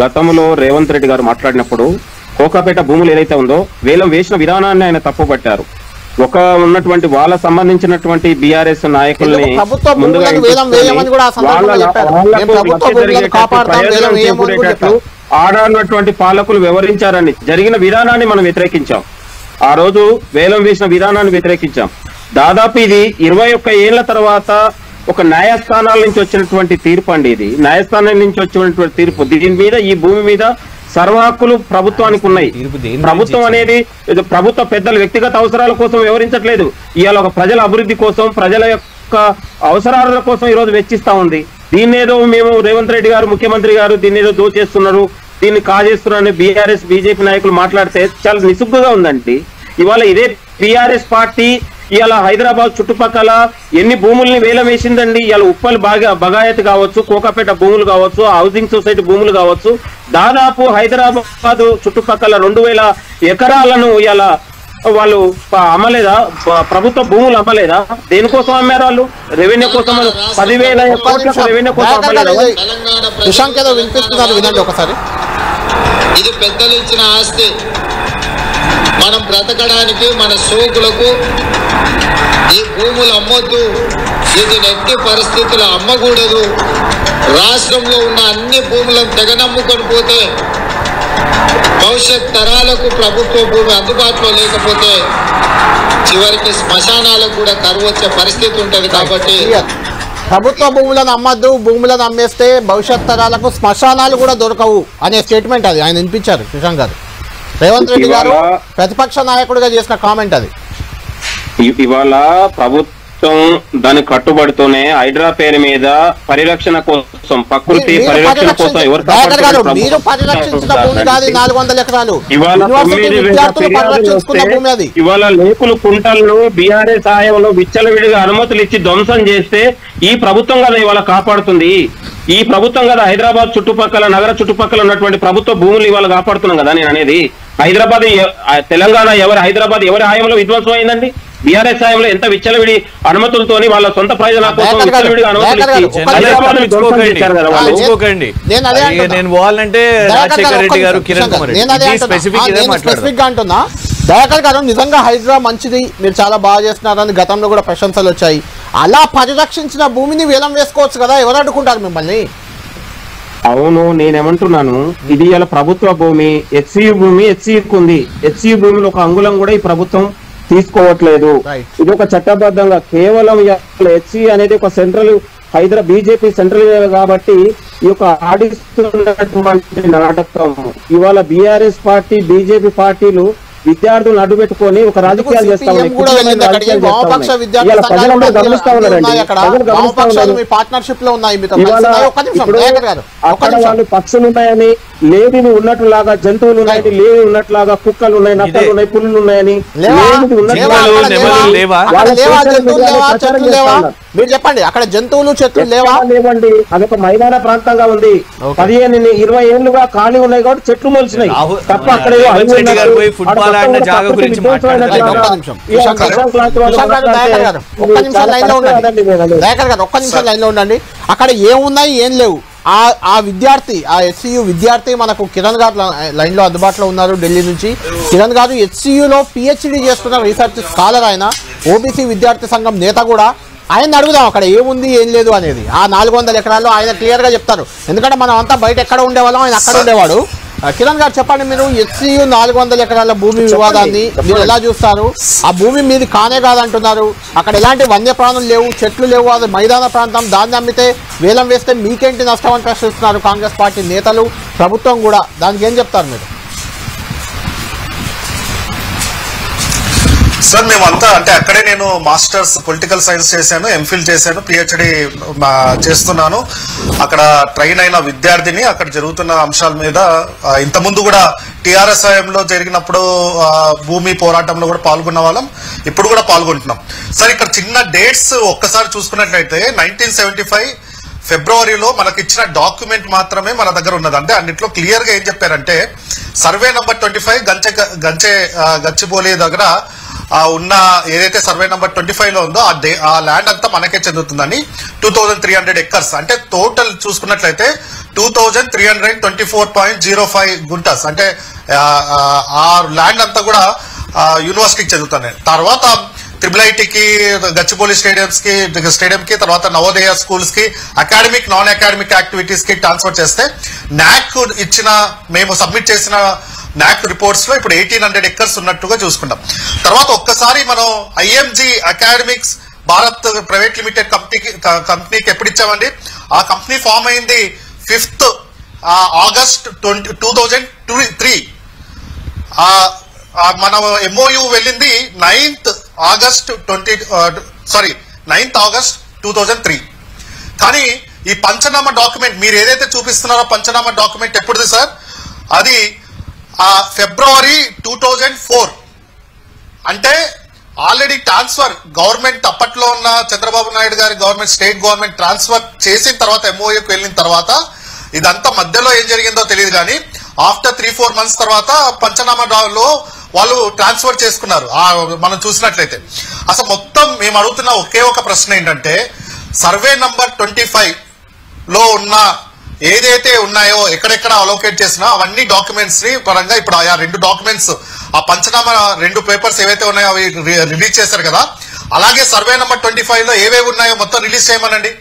గతంలో రేవంత్ రెడ్డి గారు మాట్లాడినప్పుడు కోకాపేట భూములు ఏదైతే ఉందో వేలం వేసిన విధానాన్ని ఆయన తప్పుపట్టారు. ఉన్నటువంటి వాళ్ళ సంబంధించినటువంటి బీఆర్ఎస్ నాయకుల్ని ఆడనటువంటి పాలకులు వ్యవహరించారని జరిగిన విధానాన్ని మనం వ్యతిరేకించాం. ఆ రోజు వేలం వేసిన విధానాన్ని వ్యతిరేకించాం. దాదాపు ఇది 21 ఏళ్ల తర్వాత ఒక న్యాయస్థానాల నుంచి వచ్చినటువంటి తీర్పు అండి. ఇది న్యాయస్థానం నుంచి వచ్చినటువంటి తీర్పు. దీని మీద, ఈ భూమి మీద సర్వ హక్కులు ప్రభుత్వానికి ఉన్నాయి. ప్రభుత్వం అనేది ప్రభుత్వ పెద్దలు వ్యక్తిగత అవసరాల కోసం వ్యవహరించట్లేదు. ఇవాళ ఒక ప్రజల అభివృద్ధి కోసం, ప్రజల యొక్క అవసరాల కోసం ఈరోజు వెచ్చిస్తా ఉంది. దీన్నేదో మేము రేవంత్ రెడ్డి గారు ముఖ్యమంత్రి గారు దీన్నేదో దోచేస్తున్నారు, దీన్ని కాజేస్తున్నారని బీఆర్ఎస్ బీజేపీ నాయకులు మాట్లాడితే చాలా నిస్సిగ్గుగా ఉందండి. ఇవాళ ఇదే బీఆర్ఎస్ పార్టీ ఇవాళ హైదరాబాద్ చుట్టుపక్కల ఎన్ని భూముల్ని వేలం వేసిందండి. ఇవాళ ఉప్పల్ బగాయత్ కావచ్చు, కోకాపేట భూములు కావచ్చు, హౌసింగ్ సొసైటీ భూములు కావచ్చు, దాదాపు హైదరాబాద్ చుట్టుపక్కల 2,000 ఎకరాలను ఇవాళ వాళ్ళు అమ్మలేదా? ప్రభుత్వ భూములు అమ్మలేదా? దేనికోసం అమ్మారు వాళ్ళు? రెవెన్యూ కోసం. 10,000 కోట్లకు రెవెన్యూ కోసం అమ్మలేదా? ఇది పెద్దలు ఇచ్చిన ఆస్తి. మనం బ్రతకడానికి, మన సోకులకు ఈ భూములు అమ్మొద్దు, ఇది నెట్టి పరిస్థితులు అమ్మకూడదు. రాష్ట్రంలో ఉన్న అన్ని భూములను తెగనమ్ముకొని పోతే భవిష్యత్ తరాలకు ప్రభుత్వ భూమి అందుబాటులో లేకపోతే చివరికి శ్మశానాలకు కూడా కరువు వచ్చే పరిస్థితి ఉంటుంది. కాబట్టి ప్రభుత్వ భూములను అమ్మద్దు, భూములను అమ్మేస్తే భవిష్యత్ తరాలకు శ్మశానాలు కూడా దొరకవు అనే స్టేట్మెంట్ అది ఆయన వినిపించారు కిషాన్ గారు. రేవంత్ రెడ్డి గారు ప్రతిపక్ష నాయకుడిగా చేసిన కామెంట్ అది. ఇవాళ ప్రభుత్వం దాని కట్టుబడితోనే హైడ్రా పేరు మీద పరిరక్షణ కోసం, ప్రకృతి పరిరక్షణ కోసం ఎవరు ఇవాళ లేకులు కుంటలను బీఆర్ఎస్ హయాంలో విచ్చలవిడిగా అనుమతులు ఇచ్చి ధ్వంసం చేస్తే ఈ ప్రభుత్వం కదా ఇవాళ కాపాడుతుంది. ఈ ప్రభుత్వం కదా హైదరాబాద్ చుట్టుపక్కల, నగర చుట్టుపక్కల ఉన్నటువంటి ప్రభుత్వ భూములు ఇవాళ కాపాడుతున్నాం కదా. నేను అనేది హైదరాబాద్, తెలంగాణ హైదరాబాద్ ఎవరి హయాంలో విధ్వంసం అయిందండి? బీఆర్ఎస్ హయాంలో ఎంత విచ్చలవిడి అనుమతులతోని వాళ్ళ సొంత ప్రయోజనాల కోసం విచ్చలవిడిగా అనుమతులు ఇచ్చి హైదరాబాద్ ధ్వంసం చేశారు కదా వాళ్ళు. నేను పోవాలంటే రాజశేఖర్ రెడ్డి గారు, కిరణ్ కుమార్ స్పెసిఫిక్ గా అంటున్నా. దయాకర్ గారు నిజంగా హైదరాబాద్ మంచిది, మీరు చాలా బాగా చేస్తున్నారని గతంలో కూడా ప్రశంసలు వచ్చాయి. అలా పరిరక్షించిన భూమిని వేలం వేసుకోవచ్చు కదా, ఎవరు అడ్డుకుంటారు మిమ్మల్ని? అవును, నేనేమంటున్నాను, ఇది ఇలా ప్రభుత్వ భూమి, హెచ్సియు భూమి హెచ్సియుకు ఉంది. హెచ్సియు భూమిలో ఒక అంగుళం కూడా ఈ ప్రభుత్వం తీసుకోవట్లేదు. ఇది ఒక చట్టబద్ధంగా కేవలం హెచ్సియు అనేది ఒక సెంట్రల్ హైదరాబాద్ బీజేపీ సెంట్రల్ కాబట్టి ఈ యొక్క ఆడిస్తున్నటువంటి నాటకం ఇవాళ బీఆర్ఎస్ పార్టీ, బీజేపీ పార్టీలు విద్యార్థులను అడ్డుపెట్టుకొని ఒక రాజకీయాలు చేస్తా ఉన్నాయి. వాళ్ళు పక్షులు ఉన్నాయని, లేనివి ఉన్నట్లాగా జంతువులు ఉన్నాయని, లేని ఉన్నట్లాగా కుక్కలు ఉన్నాయి, నక్కలు ఉన్నాయి, పులులు ఉన్నాయని, మీరు చెప్పండి, అక్కడ జంతువులు చెట్లు లేవా? లేవండి, అదొక మైదాన ప్రాంతంగా ఉంది. 15-20 ఏళ్లుగా ఖాళీ ఉన్నాయి కాబట్టి చెట్లు మొలిచినాయి తప్ప అక్కడ ఒక్క నిమిషం లైన్ లో ఉండండి. అక్కడ ఏమున్నాయి ఏం లేవు. ఆ విద్యార్థి, ఆ HCU విద్యార్థి మనకు కిరణ్ గారు లైన్ లో అందుబాటులో ఉన్నారు ఢిల్లీ నుంచి. కిరణ్ గారు HCUలో PhD చేస్తున్న రీసెర్చ్ స్కాలర్, ఆయన OBC విద్యార్థి సంఘం నేత కూడా. ఆయన అడుగుదాం అక్కడ ఏముంది ఏం లేదు అనేది. ఆ 400 ఎకరాల్లో ఆయన క్లియర్ గా చెప్తారు, ఎందుకంటే మనం అంతా బయట ఎక్కడ ఉండేవాళ్ళం, ఆయన అక్కడ ఉండేవాడు. కిరణ్ గారు చెప్పండి, మీరు HCU 400 ఎకరాల భూమి వివాదాన్ని మీరు ఎలా చూస్తారు? ఆ భూమి మీది కానే కాదంటున్నారు, అక్కడ ఎలాంటి వన్యప్రాణులు లేవు, చెట్లు లేవు, అది మైదాన ప్రాంతం, దాన్ని అమ్మితే వేలం వేస్తే మీకేంటి నష్టం అని ప్రశ్నిస్తున్నారు కాంగ్రెస్ పార్టీ నేతలు, ప్రభుత్వం కూడా. దానికి ఏం చెప్తారు మీరు? సార్ మేమంతా అంటే అక్కడే నేను మాస్టర్స్ పొలిటికల్ సైన్స్ చేశాను, ఎంఫిల్ చేశాను, PhD చేస్తున్నాను. అక్కడ ట్రైన్ అయిన విద్యార్థిని అక్కడ జరుగుతున్న అంశాల మీద ఇంతకుముందు కూడా TRS హయాంలో జరిగినప్పుడు భూమి పోరాటంలో కూడా పాల్గొన్న వాళ్ళం, ఇప్పుడు కూడా పాల్గొంటున్నాం. సార్ ఇక్కడ చిన్న డేట్స్ ఒక్కసారి చూసుకున్నట్లయితే 1975 ఫిబ్రవరిలో మనకి ఇచ్చిన డాక్యుమెంట్ మాత్రమే మన దగ్గర ఉన్నది. అంటే అన్నిట్లో క్లియర్ గా ఏం చెప్పారంటే సర్వే నంబర్ 25 గచ్చిబౌలి దగ్గర ఉన్న ఏదైతే సర్వే నంబర్ 25 లో ఉందో ఆ ల్యాండ్ అంతా మనకే చెందుతుందని 2300 ఎకర్స్, అంటే టోటల్ చూసుకున్నట్లయితే 2324.05 గుంటాస్, అంటే ఆ ల్యాండ్ అంతా కూడా యూనివర్సిటీకి చెందుతుంది. తర్వాత IIITకి, గచ్చిబౌలి స్టేడియం కి, తర్వాత నవోదయ స్కూల్స్ కి, అకాడమిక్ నాన్ అకాడమిక్ యాక్టివిటీస్ కి ట్రాన్స్ఫర్ చేస్తే NAC ఇచ్చిన, మేము సబ్మిట్ చేసిన NAC రిపోర్ట్స్ లో ఇప్పుడు 1800 ఎకర్స్ ఉన్నట్టుగా చూసుకుంటాం. తర్వాత ఒక్కసారి మనం IMG academics Bharat private limited కంపెనీకి ఎప్పుడు ఇచ్చామండి? ఆ కంపెనీ ఫామ్ అయింది 5th ఆగస్ట్ 2003. మన MOU వెళ్ళింది 9th ఆగస్ట్ 2003. కానీ ఈ పంచనామా డాక్యుమెంట్ మీరు ఏదైతే చూపిస్తున్నారో పంచనామా డాక్యుమెంట్ ఎప్పుడుది సార్? అది ఫిబ్రవరి 2004. అంటే ఆల్రెడీ ట్రాన్స్ఫర్ గవర్నమెంట్ అప్పట్లో ఉన్న చంద్రబాబు నాయుడు గారి గవర్నమెంట్, స్టేట్ గవర్నమెంట్ ట్రాన్స్ఫర్ చేసిన తర్వాత MOUకి వెళ్ళిన తర్వాత ఇదంతా మధ్యలో ఏం జరిగిందో తెలియదు, కానీ ఆఫ్టర్ 3-4 months తర్వాత పంచనామాలో వాళ్ళు ట్రాన్స్ఫర్ చేసుకున్నారు. మనం చూసినట్లయితే అసలు మొత్తం మేము అడుగుతున్న ఒకే ఒక ప్రశ్న ఏంటంటే, సర్వే నంబర్ 25 లో ఉన్న ఏదైతే ఉన్నాయో ఎక్కడెక్కడ అలోకేట్ చేసినా అవన్నీ డాక్యుమెంట్స్ ని పరంగా ఇప్పుడు ఆ 2 డాక్యుమెంట్స్, ఆ పంచనామా 2 పేపర్స్ ఏవైతే ఉన్నాయో అవి రిలీజ్ చేశారు కదా, అలాగే సర్వే నంబర్ 25 లో ఏవేవి ఉన్నాయో మొత్తం రిలీజ్ చేయమనండి.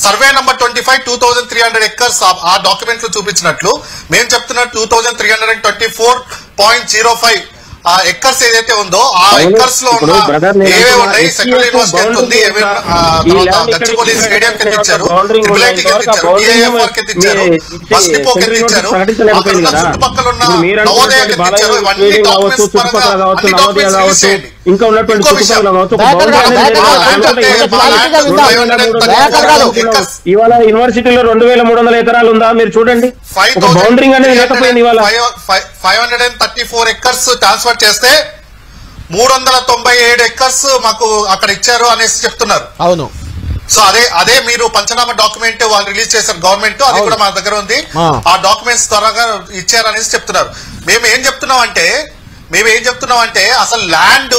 సర్వే నంబర్ 25 2300 ఎకర్స్ ఆ డాక్యుమెంట్ లో చూపించినట్లు మేము చెప్తున్న 2324.05 ఎకర్స్ ఏదైతే ఉందో ఆ ఎకర్స్ లో ఉన్న ఏవేవి ఉన్నాయి, సెంట్రల్ యూనివర్సిటీ ఎంత ఉంది, గచ్చిబౌలి స్టేడియం కింద ఇచ్చారు, IIIT కింద ఇచ్చారు, DIFR కింద ఇచ్చారు, బస్ డిపో కింద ఇచ్చారు, అక్కడ ఉన్న చుట్టుపక్కల ఉన్న నవోదయ కింద ఇచ్చారు. ఇవన్నీ డాక్యుమెంట్స్ పరంగా అన్ని డాక్యుమెంట్స్ రిలీజ్ చేయండి. ఇంకా ఉన్నటువంటి ఇవాళ యూనివర్సిటీలో 2300 ఎకరాలు ఉందా మీరు చూడండి. బౌండరింగ్ అనేది లేకపోయింది. ఇవాళ 534 ఎకర్స్ ట్రాన్స్ఫర్ చేస్తే 397 ఎకర్స్ మాకు అక్కడ ఇచ్చారు అనేసి చెప్తున్నారు. అవును. సో అదే మీరు పంచనామా డాక్యుమెంట్ వాళ్ళు రిలీజ్ చేశారు గవర్నమెంట్, అది కూడా మా దగ్గర ఉంది. ఆ డాక్యుమెంట్స్ త్వరగా ఇచ్చారు అనేసి చెప్తున్నారు. మేము ఏం చెప్తున్నాం అంటే అసలు ల్యాండ్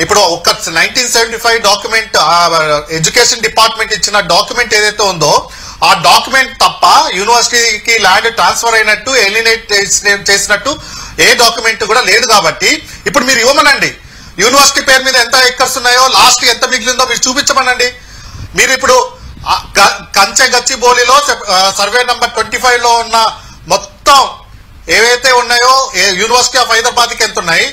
ఇప్పుడు ఒక 1975 డాక్యుమెంట్, ఎడ్యుకేషన్ డిపార్ట్మెంట్ ఇచ్చిన డాక్యుమెంట్ ఏదైతే ఉందో ఆ డాక్యుమెంట్ తప్ప యూనివర్సిటీకి ల్యాండ్ ట్రాన్స్ఫర్ అయినట్టు, ఎలినేట్ చేసినట్టు ఏ డాక్యుమెంట్ కూడా లేదు. కాబట్టి ఇప్పుడు మీరు ఇవ్వమనండి, యూనివర్సిటీ పేరు మీద ఎంత ఎకర్స్ ఉన్నాయో, లాస్ట్ ఎంత మిగిలిందో మీరు చూపించమనండి. మీరు ఇప్పుడు కంచె గచ్చిబౌలిలో సర్వే నంబర్ 25 లో ఉన్న మొత్తం ఏవైతే ఉన్నాయో, యూనివర్సిటీ ఆఫ్ హైదరాబాద్కి ఎంత ఉన్నాయి,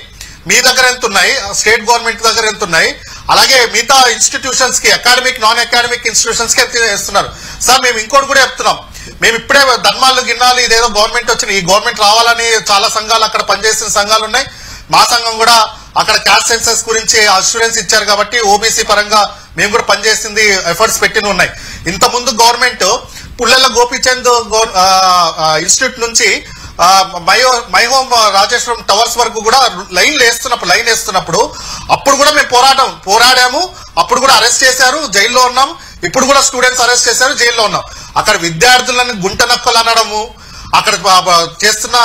మీ దగ్గర ఎంత ఉన్నాయి, స్టేట్ గవర్నమెంట్ దగ్గర ఎంత ఉన్నాయి, అలాగే మిగతా ఇన్స్టిట్యూషన్స్ కి, అకాడమిక్ నాన్ అకాడమిక్ ఇన్స్టిట్యూషన్స్ కి ఎంత చేస్తున్నారు. సార్ మేము ఇంకోటి కూడా చెప్తున్నాం, మేము ఇప్పుడే ధర్మాలు గిన్నాలు ఇదేదో గవర్నమెంట్ వచ్చిన, ఈ గవర్నమెంట్ రావాలని చాలా సంఘాలు అక్కడ పనిచేసిన సంఘాలు ఉన్నాయి. మా సంఘం కూడా అక్కడ క్యాస్ట్ సెన్సస్ గురించి అష్యూరెన్స్ ఇచ్చారు కాబట్టి ఓబీసీ పరంగా మేము కూడా పనిచేసింది, ఎఫర్ట్స్ పెట్టిన ఉన్నాయి. ఇంత ముందు గవర్నమెంట్ పుల్లెల గోపీచంద్ ఇన్స్టిట్యూట్ నుంచి మై హోమ్ రాజేశ్వరం టవర్స్ వరకు కూడా లైన్ వేస్తున్నప్పుడు అప్పుడు కూడా మేము పోరాడాము. అప్పుడు కూడా అరెస్ట్ చేశారు, జైల్లో ఉన్నాం. ఇప్పుడు కూడా స్టూడెంట్స్ అరెస్ట్ చేశారు, జైల్లో ఉన్నాం. అక్కడ విద్యార్థులను గుంట నక్కలు అనడము, అక్కడ చేస్తున్న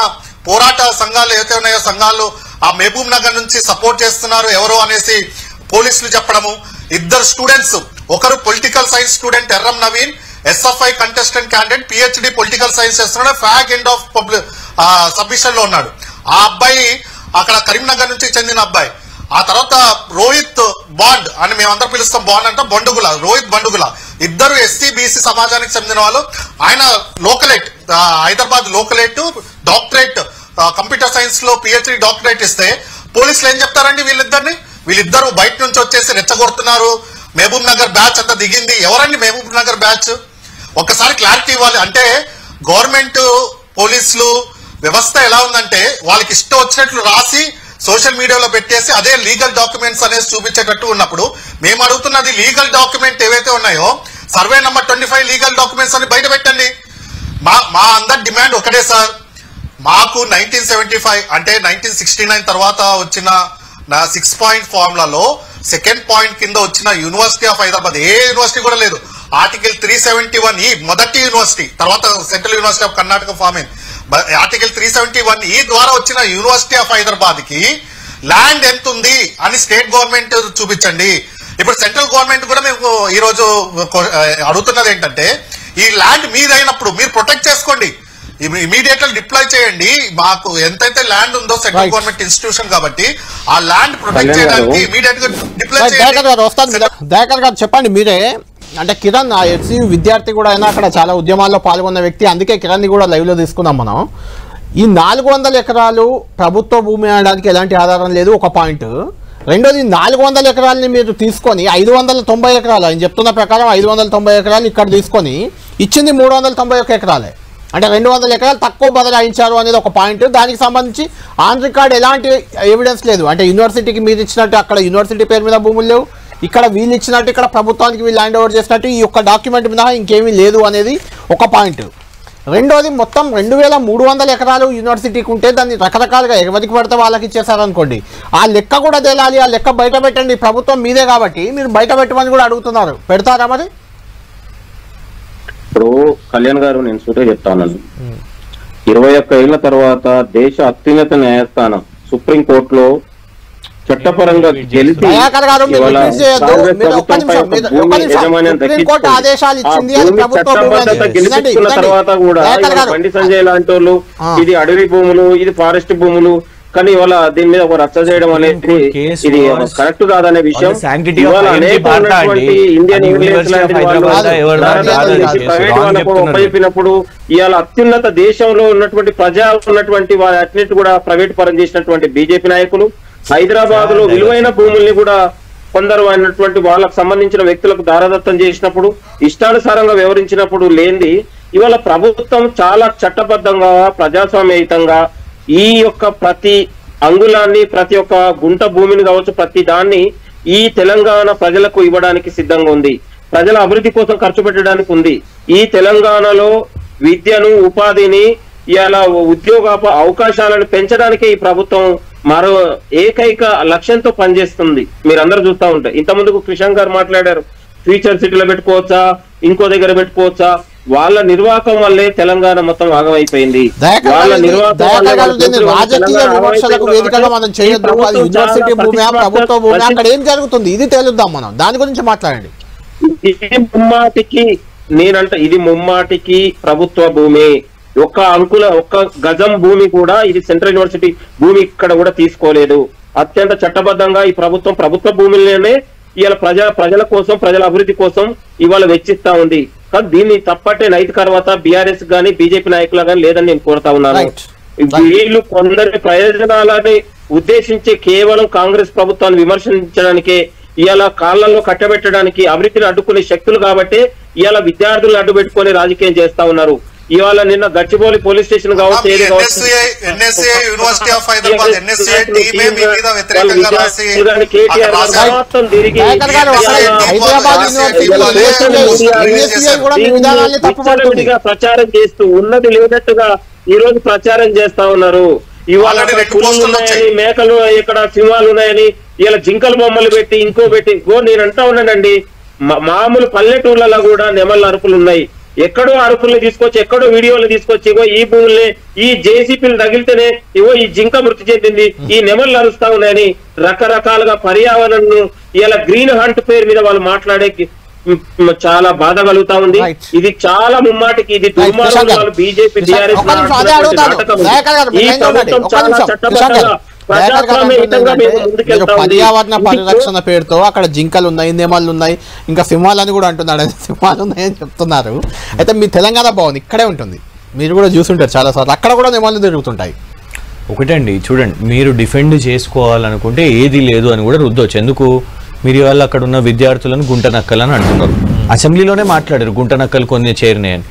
పోరాట సంఘాలు ఏవైతే ఉన్నాయో సంఘాలు ఆ మహబూబ్ నగర్ నుంచి సపోర్ట్ చేస్తున్నారు ఎవరో అనేసి పోలీసులు చెప్పడము. ఇద్దరు స్టూడెంట్స్, ఒకరు political science student Yerram Naveen, SFI contestant candidate, PhD political science చేస్తున్నాడు, ఫ్యాగ్ ఎండ్ ఆఫ్ సబ్మిషన్ లో ఉన్నాడు. ఆ అబ్బాయి అక్కడ కరీంనగర్ నుంచి చెందిన అబ్బాయి. ఆ తర్వాత రోహిత్ బాండ్ అని మేమందరం పిలుస్తాం, బాండ్ అంటే బండుగుల, రోహిత్ బండుగుల. ఇద్దరు SC BC సమాజానికి చెందిన వాళ్ళు. ఆయన లోకలేట్, హైదరాబాద్ లోకలేట్, డాక్టరేట్ కంప్యూటర్ సైన్స్ లో PhD డాక్టరేట్ ఇస్తే పోలీసులు ఏం చెప్తారండి వీళ్ళిద్దరు బయట నుంచి వచ్చేసి రెచ్చగొడుతున్నారు, మహబూబ్ నగర్ బ్యాచ్ అంతా దిగింది. ఎవరండి మహబూబ్ నగర్ బ్యాచ్? ఒక్కసారి క్లారిటీ ఇవ్వాలి. అంటే గవర్నమెంట్ పోలీసులు వ్యవస్థ ఎలా ఉందంటే వాళ్ళకి ఇష్టం వచ్చినట్లు రాసి సోషల్ మీడియాలో పెట్టేసి అదే లీగల్ డాక్యుమెంట్స్ అనేది చూపించేటట్టు ఉన్నప్పుడు మేము అడుగుతున్నది లీగల్ డాక్యుమెంట్ ఏవైతే ఉన్నాయో సర్వే నంబర్ 25 లీగల్ డాక్యుమెంట్స్ అని బయట పెట్టండి. మా అందరి డిమాండ్ ఒకటే సార్, మాకు 1975 అంటే 1969 తర్వాత వచ్చిన 6 పాయింట్ ఫార్ములాలో సెకండ్ పాయింట్ కింద వచ్చిన యూనివర్సిటీ ఆఫ్ హైదరాబాద్, ఏ యూనివర్సిటీ కూడా లేదు. ఆర్టికల్ 371E మొదటి యూనివర్సిటీ, తర్వాత central university of Karnataka form అయింది. ఆర్టికల్ 371E ద్వారా వచ్చిన యూనివర్సిటీ ఆఫ్ హైదరాబాద్ కి ల్యాండ్ ఎంత ఉంది అని స్టేట్ గవర్నమెంట్ చూపించండి. ఇప్పుడు సెంట్రల్ గవర్నమెంట్ కూడా మేము ఈ రోజు అడుగుతున్నది ఏంటంటే ఈ ల్యాండ్ మీదైనప్పుడు మీరు ప్రొటెక్ట్ చేసుకోండి, ఇమీడియట్ గా డిప్లాయ్ చేయండి. మాకు ఎంతైతే ల్యాండ్ ఉందో సెంట్రల్ గవర్నమెంట్ ఇన్స్టిట్యూషన్ కాబట్టి ఆ ల్యాండ్ ప్రొటెక్ట్ చేయడానికి ఇమీడియట్ గా డిప్లాయ్ చేయండి. దయాకర్ గారు చెప్పండి మీరే, అంటే కిరణ్ HCU విద్యార్థి కూడా అయినా అక్కడ చాలా ఉద్యమాల్లో పాల్గొన్న వ్యక్తి, అందుకే కిరణ్ ని కూడా లైవ్ లో తీసుకున్నాం మనం. ఈ 400 ఎకరాలు ప్రభుత్వ భూమి అనడానికి ఎలాంటి ఆధారం లేదు, ఒక పాయింట్. రెండోది 400 ఎకరాలని మీరు తీసుకొని 590 ఎకరాలు, ఆయన చెప్తున్న ప్రకారం 590 ఎకరాలు ఇక్కడ తీసుకొని ఇచ్చింది 391 ఎకరాలే, అంటే 200 ఎకరాలు తక్కువ బదలాయించారు అనేది ఒక పాయింట్. దానికి సంబంధించి ఆన్ రికార్డ్ ఎలాంటి ఎవిడెన్స్ లేదు. అంటే యూనివర్సిటీకి మీరు ఇచ్చినట్టు అక్కడ యూనివర్సిటీ పేరు మీద భూములు లేవు, ఇక్కడ వీళ్ళు ఇచ్చినట్టు ఇక్కడ ప్రభుత్వానికి వీళ్ళు ల్యాండ్ ఓవర్ చేసినట్టు ఈ యొక్క డాక్యుమెంట్ మీద ఇంకేమీ లేదు అనేది ఒక పాయింట్. రెండోది మొత్తం 2300 ఎకరాలు యూనివర్సిటీకి ఉంటే దాన్ని రకరకాలుగా ఎవరికి పడితే వాళ్ళకి ఇచ్చేసారనుకోండి, ఆ లెక్క కూడా తేలాలి, ఆ లెక్క బయట పెట్టండి. ప్రభుత్వం మీదే కాబట్టి మీరు బయట పెట్టమని కూడా అడుగుతున్నారు, పెడతారా మరి? ఇప్పుడు కళ్యాణ్ గారు నేను సూటే చెప్తాను, 21 ఏళ్ల తర్వాత దేశ అత్యున్నత న్యాయస్థానం సుప్రీంకోర్టులో చట్టపరంగా గెలిచి గెలుచుకున్న తర్వాత కూడా బండి సంజయ్ లాంటి వాళ్ళు ఇది అడవి భూములు, ఇది ఫారెస్ట్ భూములు, కానీ ఇవాళ దీని మీద ఒక రచ్చ చేయడం అనేది ఇది కరెక్ట్ కాదనే విషయం ఇవాళ అనేకమైనటువంటి ఇండియన్ ఎయిర్లైన్స్ లాంటి ప్రైవేట్ వాళ్ళకు ఉపయోగించినప్పుడు ఇవాళ అత్యున్నత దేశంలో ఉన్నటువంటి ప్రజా ఉన్నటువంటి వారి అన్నిటి కూడా ప్రైవేట్ పరం చేసినటువంటి బీజేపీ నాయకులు హైదరాబాద్ లో విలువైన భూముల్ని కూడా కొందరు అయినటువంటి వాళ్ళకు సంబంధించిన వ్యక్తులకు దారదత్తం చేసినప్పుడు ఇష్టానుసారంగా వ్యవహరించినప్పుడు లేనిది ఇవాళ ప్రభుత్వం చాలా చట్టబద్ధంగా ప్రజాస్వామ్యయుతంగా ఈ యొక్క ప్రతి అంగుళాన్ని ప్రతి ఒక్క గుంట భూమిని కావచ్చు ప్రతి దాన్ని ఈ తెలంగాణ ప్రజలకు ఇవ్వడానికి సిద్ధంగా ఉంది, ప్రజల అభివృద్ధి కోసం ఖర్చు పెట్టడానికి ఉంది. ఈ తెలంగాణలో విద్యను ఉపాధిని ఇలా ఉద్యోగ అవకాశాలను పెంచడానికే ఈ ప్రభుత్వం మరో ఏకైక లక్ష్యంతో పనిచేస్తుంది. మీరందరూ చూస్తూ ఉంటారు. ఇంత ముందుకు కిషన్ గారు మాట్లాడారు, ఫ్యూచర్ సిటీలో పెట్టుకోవచ్చా, ఇంకో దగ్గర పెట్టుకోవచ్చా. వాళ్ళ నిర్వాహకం వల్లే తెలంగాణ మొత్తం ఆగమైపోయింది. వాళ్ళ ఏం జరుగుతుంది ఇది తెలుద్దాం మనం, దాని గురించి మాట్లాడండి. ఇది ముమ్మాటికి నేనంట, ఇది ముమ్మాటికి ప్రభుత్వ భూమి. ఒక్క గజం భూమి కూడా ఇది సెంట్రల్ యూనివర్సిటీ భూమి ఇక్కడ కూడా తీసుకోలేదు. అత్యంత చట్టబద్ధంగా ఈ ప్రభుత్వ భూమిలోనే ఇవాళ ప్రజల కోసం ప్రజల అభివృద్ధి కోసం ఇవాళ వెచ్చిస్తా ఉంది. కానీ దీన్ని తప్పట్టే నైతిక తర్వాత బీఆర్ఎస్ గానీ బీజేపీ నాయకులు గానీ లేదని నేను కోరుతా ఉన్నాను. వీళ్ళు కొందరి ప్రయోజనాలని ఉద్దేశించి కేవలం కాంగ్రెస్ ప్రభుత్వాన్ని విమర్శించడానికే ఇవాళ కాళ్ళల్లో కట్టబెట్టడానికి అభివృద్ధిని అడ్డుకునే శక్తులు కాబట్టి ఇవాళ విద్యార్థులను అడ్డు పెట్టుకుని రాజకీయం చేస్తా ఉన్నారు. ఇవాళ నిన్న గచ్చిబౌలి పోలీస్ స్టేషన్ కావచ్చు, ప్రచారం చేస్తూ ఉన్నది లేనట్టుగా ఈ రోజు ప్రచారం చేస్తా ఉన్నారు. ఇవాళ పులులు ఉన్నాయని, మేకలు ఇక్కడ సింహాలు ఉన్నాయని, ఇలా జింకల బొమ్మలు పెట్టి ఇంకో నేను అంటా ఉన్నానండి, మామూలు పల్లెటూర్లలో కూడా నెమళ్ళ అరుపులు ఉన్నాయి. ఎక్కడో అరుపుల్ని తీసుకొచ్చి, ఎక్కడో వీడియోలు తీసుకొచ్చి, ఇగో ఈ భూముల్ని ఈ జేసీపీలు తగిలితేనే ఇగో ఈ జింక మృతి చెందింది, ఈ నెమళ్ళు అరుస్తా ఉన్నాయని రకరకాలుగా పర్యావరణను ఇలా గ్రీన్ హంట్ పేరు మీద వాళ్ళు మాట్లాడే చాలా బాధ కలుగుతా ఉంది. ఇది చాలా ముమ్మాటికి ఇది దుర్మార్గాలు బీజేపీ టీఆర్ఎస్ ఈ ప్రభుత్వం చాలా చట్టబద్ధంగా పర్యావరణ పరిరక్షణ పేరుతో అక్కడ జింకలు ఉన్నాయి, నెమళ్ళు ఉన్నాయి, ఇంకా సింహాలని కూడా అంటున్నాడు. సింహాలు ఉన్నాయని చెప్తున్నారు. అయితే మీ తెలంగాణ బాగుంది, ఇక్కడే ఉంటుంది, మీరు కూడా చూసుంటారు చాలా సార్లు, అక్కడ కూడా నెమళ్ళు తిరుగుతుంటాయి. ఒకటండి చూడండి, మీరు డిఫెండ్ చేసుకోవాలనుకుంటే ఏది లేదు అని కూడా రుద్దొచ్చు. ఎందుకు మీరు ఇవాళ అక్కడ ఉన్న విద్యార్థులను గుంట నక్కలు అని అంటున్నారు, అసెంబ్లీలోనే మాట్లాడారు గుంట నక్కలు కొన్ని చేరినాయని.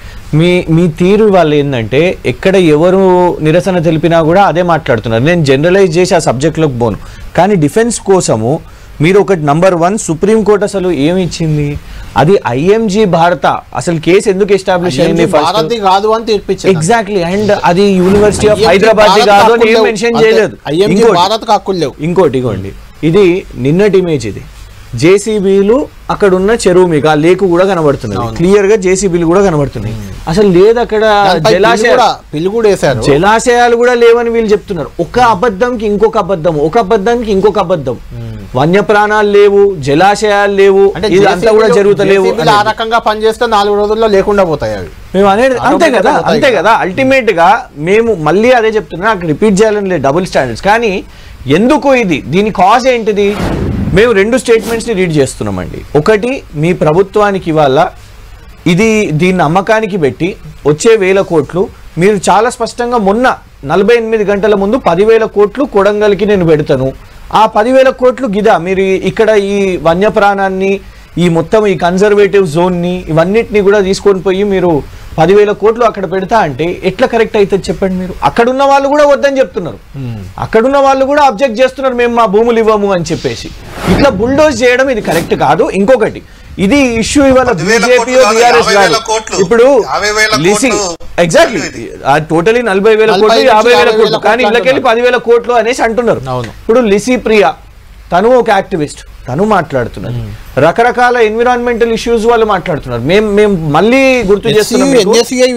మీ తీరు వాళ్ళు ఏంటంటే ఎక్కడ ఎవరు నిరసన తెలిపినా కూడా అదే మాట్లాడుతున్నారు. నేను జనరలైజ్ చేసి ఆ సబ్జెక్ట్లోకి పోను, కానీ డిఫెన్స్ కోసము మీరు ఒకటి నంబర్ 1 సుప్రీంకోర్టు అసలు ఏమి ఇచ్చింది, అది ఐఎంజీ భారత అసలు కేసు ఎందుకు ఎస్టాబ్లిష్ అయింది కాదు అని తీర్పిచ్చింది. ఎగ్జాక్ట్లీ, అండ్ అది యూనివర్సిటీ ఆఫ్ హైదరాబాద్ కాదు అని ఏం మెన్షన్ చేయలేదు. ఇంకోటి ఇగోండి, ఇది నిన్నటి ఇమేజ్, ఇది జేసీబీలు అక్కడ ఉన్న చెరువు మీకు ఆ లేకు కూడా కనబడుతున్నాయి, క్లియర్ గా జేసీబీలు కూడా కనబడుతున్నాయి. అసలు లేదు అక్కడ జలాశయాలు కూడా లేవని వీళ్ళు చెప్తున్నారు. ఒక అబద్ధంకి ఇంకొక అబద్ధం, ఒక అబద్ధానికి ఇంకొక అబద్ధం. వన్యప్రాణాలు లేవు, జలాశయాలు లేవు, ఇదంతా కూడా జరుగుతలేవు. ఆ రకంగా పనిచేస్తే 4 రోజుల్లో లేకుండా పోతాయి అవి. మేము అనేది అంతే కదా. అల్టిమేట్ గా మేము మళ్ళీ అదే చెప్తున్నా, అక్కడ రిపీట్ చేయాలని లేదు డబుల్ స్టాండర్డ్స్. కానీ ఎందుకు ఇది, దీని కాజ్ ఏంటిది, మేము 2 స్టేట్మెంట్స్ని రీడ్ చేస్తున్నామండి. ఒకటి, మీ ప్రభుత్వానికి ఇవాళ దీన్ని అమ్మకానికి పెట్టి వచ్చే 1000 కోట్లు మీరు చాలా స్పష్టంగా మొన్న 48 గంటల ముందు 10,000 కోట్లు కొడంగల్కి నేను పెడతాను, ఆ 10,000 కోట్లు గిదా మీరు ఇక్కడ ఈ వన్యప్రాణాన్ని, ఈ మొత్తం ఈ కన్జర్వేటివ్ జోన్ని, ఇవన్నిటిని కూడా తీసుకొని పోయి మీరు 10,000 కోట్లు అక్కడ పెడతా అంటే ఎట్లా కరెక్ట్ అవుతుంది చెప్పండి. మీరు అక్కడున్న వాళ్ళు కూడా వద్దని చెప్తున్నారు, అక్కడున్న వాళ్ళు కూడా అబ్జెక్ట్ చేస్తున్నారు, మేము మా భూములు ఇవ్వము అని చెప్పేసి. ఇట్లా బుల్డోజ్ చేయడం ఇది కరెక్ట్ కాదు. ఇంకొకటి, ఇది ఇష్యూ ఇవాళ బీజేపీ బీఆర్ఎస్ కాదు, ఇప్పుడు ఎగ్జాక్ట్లీ టోటలీ 40,000 కోట్లు 50,000 కోట్లు, కానీ ఇళ్ళకెళ్ళి 10,000 కోట్లు అనేసి అంటున్నారు. ఇప్పుడు లిసి ప్రియా తను ఒక యాక్టివిస్ట్, తను మాట్లాడుతున్నది, రకరకాల ఎన్విరాన్మెంటల్ ఇష్యూస్ వాళ్ళు మాట్లాడుతున్నారు. మేము మళ్ళీ గుర్తు చేస్తున్నాం,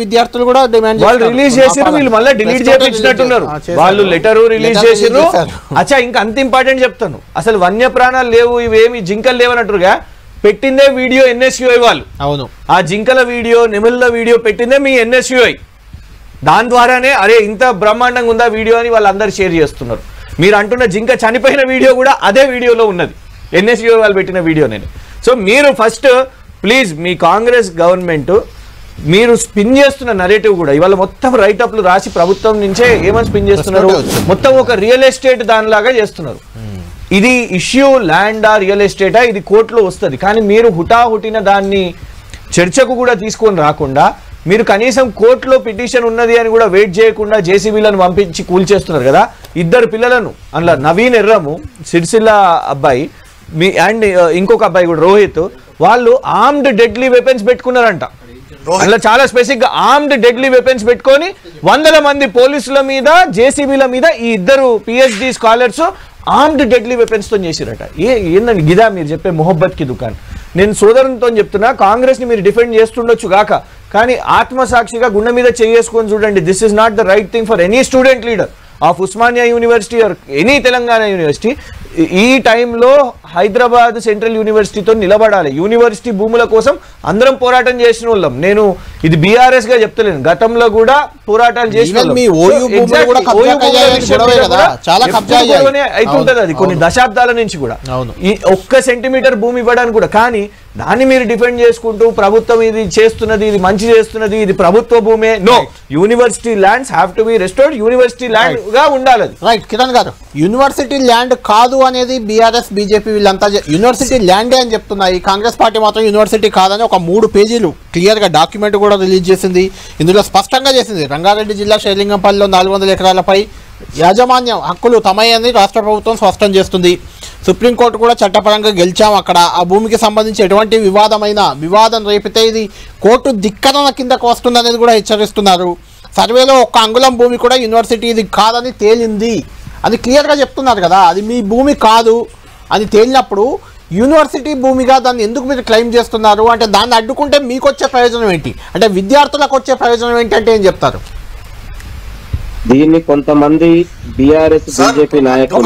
విద్యార్థులు కూడా వాళ్ళు రిలీజ్ చేసిరు, వీళ్ళు మళ్ళీ డిలీట్ చేయించినట్టున్నారు, వాళ్ళు లెటర్ రిలీజ్ చేసిరు. అచ్చా, ఇంకా అంత ఇంపార్టెంట్ చెప్తాను, అసలు వన్యప్రాణాలు లేవు, ఇవేమి జింకలు లేవన్నట్టుగా పెట్టిందే వీడియో ఎన్ఎస్యుఐ వాళ్ళు. అవును, ఆ జింకల వీడియో, నెమళ్ళ వీడియో పెట్టిందే మీ ఎన్ఎస్యుఐ. దాని ద్వారానే అరే ఇంత బ్రహ్మాండంగా ఉందా వీడియో అని వాళ్ళందరూ షేర్ చేస్తున్నారు. మీరు అంటున్న జింక చనిపోయిన వీడియో కూడా అదే వీడియోలో ఉన్నది, ఎన్ఎస్యుఐ వాళ్ళు పెట్టిన వీడియో. నేను సో మీరు first please, me Congress government మీరు స్పిన్ చేస్తున్న నరేటివ్ కూడా ఇవాళ మొత్తం రైటప్లు రాసి ప్రభుత్వం నుంచే ఏమని స్పిన్ చేస్తున్నారు, మొత్తం ఒక రియల్ ఎస్టేట్ దానిలాగా చేస్తున్నారు. ఇది ఇష్యూ ల్యాండా రియల్ ఎస్టేటా, ఇది కోర్టులో వస్తుంది, కానీ మీరు హుటాహుటిన దాన్ని చర్చకు కూడా తీసుకొని రాకుండా మీరు కనీసం కోర్టులో పిటిషన్ ఉన్నది అని కూడా వెయిట్ చేయకుండా జేసీబీలను పంపించి కూల్చేస్తున్నారు కదా. 2 పిల్లలను, అందులో నవీన్ ఎర్రము సిరిసిల్ల అబ్బాయి, అండ్ ఇంకొక అబ్బాయి కూడా రోహిత్, వాళ్ళు ఆర్మ్డ్ డెడ్లీ వెపన్స్ పెట్టుకున్నారంట. అందులో చాలా స్పెసిఫిక్ గా ఆర్మ్డ్ డెడ్లీ వెపన్స్ పెట్టుకొని 100 మంది పోలీసుల మీద, జేసీబీల మీద ఈ 2 PhD scholars armed deadly weapons తో చేసిరట. ఏందండి గిదా మీరు చెప్పే మొహబ్బత్ కి దుకాన్. నేను సోదరునితో చెప్తున్నా, కాంగ్రెస్ ని మీరు డిఫెండ్ చేస్తుండొచ్చు గాక, కానీ ఆత్మసాక్షిగా గుండె మీద చేసుకొని చూడండి. This is not the right thing for any student leader of Osmania university or any Telangana university. ఈ టైంలో హైదరాబాద్ సెంట్రల్ యూనివర్సిటీతో నిలబడాలి. యూనివర్సిటీ భూముల కోసం అందరం పోరాటం చేసిన వాళ్ళం. నేను ఇది బీఆర్ఎస్ గా చెప్తలేను, గతంలో కూడా పోరాటాలు చేసిన అవుతుంటది అది కొన్ని దశాబ్దాల నుంచి కూడా. ఈ 1 సెంటీమీటర్ భూమి ఇవ్వడానికి కూడా, కానీ దాన్ని మీరు డిఫెండ్ చేసుకుంటూ ప్రభుత్వం ఇది చేస్తున్నది, ఇది మంచి చేస్తున్నది, ఇది ప్రభుత్వ భూమే. No, university lands have to be restored, university land గా ఉండాలి. రైట్ కిరణ్ గారు, యూనివర్సిటీ ల్యాండ్ కాదు అనేది బీఆర్ఎస్ బీజేపీ వీళ్ళంతా యూనివర్సిటీ ల్యాండే అని చెప్తున్నాయి. కాంగ్రెస్ పార్టీ మాత్రం యూనివర్సిటీ కాదని ఒక 3 పేజీలు క్లియర్ గా డాక్యుమెంట్ కూడా రిలీజ్ చేసింది. ఇందులో స్పష్టంగా చేసింది, రంగారెడ్డి జిల్లా షేర్లింగంపల్లిలో 400 ఎకరాలపై యాజమాన్యం హక్కులు తమయని రాష్ట్ర ప్రభుత్వం స్పష్టం చేస్తుంది. సుప్రీంకోర్టు కూడా చట్టపరంగా గెలిచాం అక్కడ. ఆ భూమికి సంబంధించి ఎటువంటి వివాదం రేపితే ఇది కోర్టు ధిక్కరణ కిందకు వస్తుందనేది కూడా హెచ్చరిస్తున్నారు. సర్వేలో ఒక్క అంగుళం భూమి కూడా యూనివర్సిటీ ఇది కాదని తేలింది అది క్లియర్గా చెప్తున్నారు కదా. అది మీ భూమి కాదు అని తేలినప్పుడు యూనివర్సిటీ భూమిగా దాన్ని ఎందుకు మీరు క్లెయిమ్ చేస్తున్నారు అంటే దాన్ని అడ్డుకుంటే మీకు వచ్చే ప్రయోజనం ఏంటి, అంటే విద్యార్థులకు వచ్చే ప్రయోజనం ఏంటి అంటే ఏం చెప్తారు? దీన్ని కొంతమంది బీఆర్ఎస్ బీజేపీ నాయకులు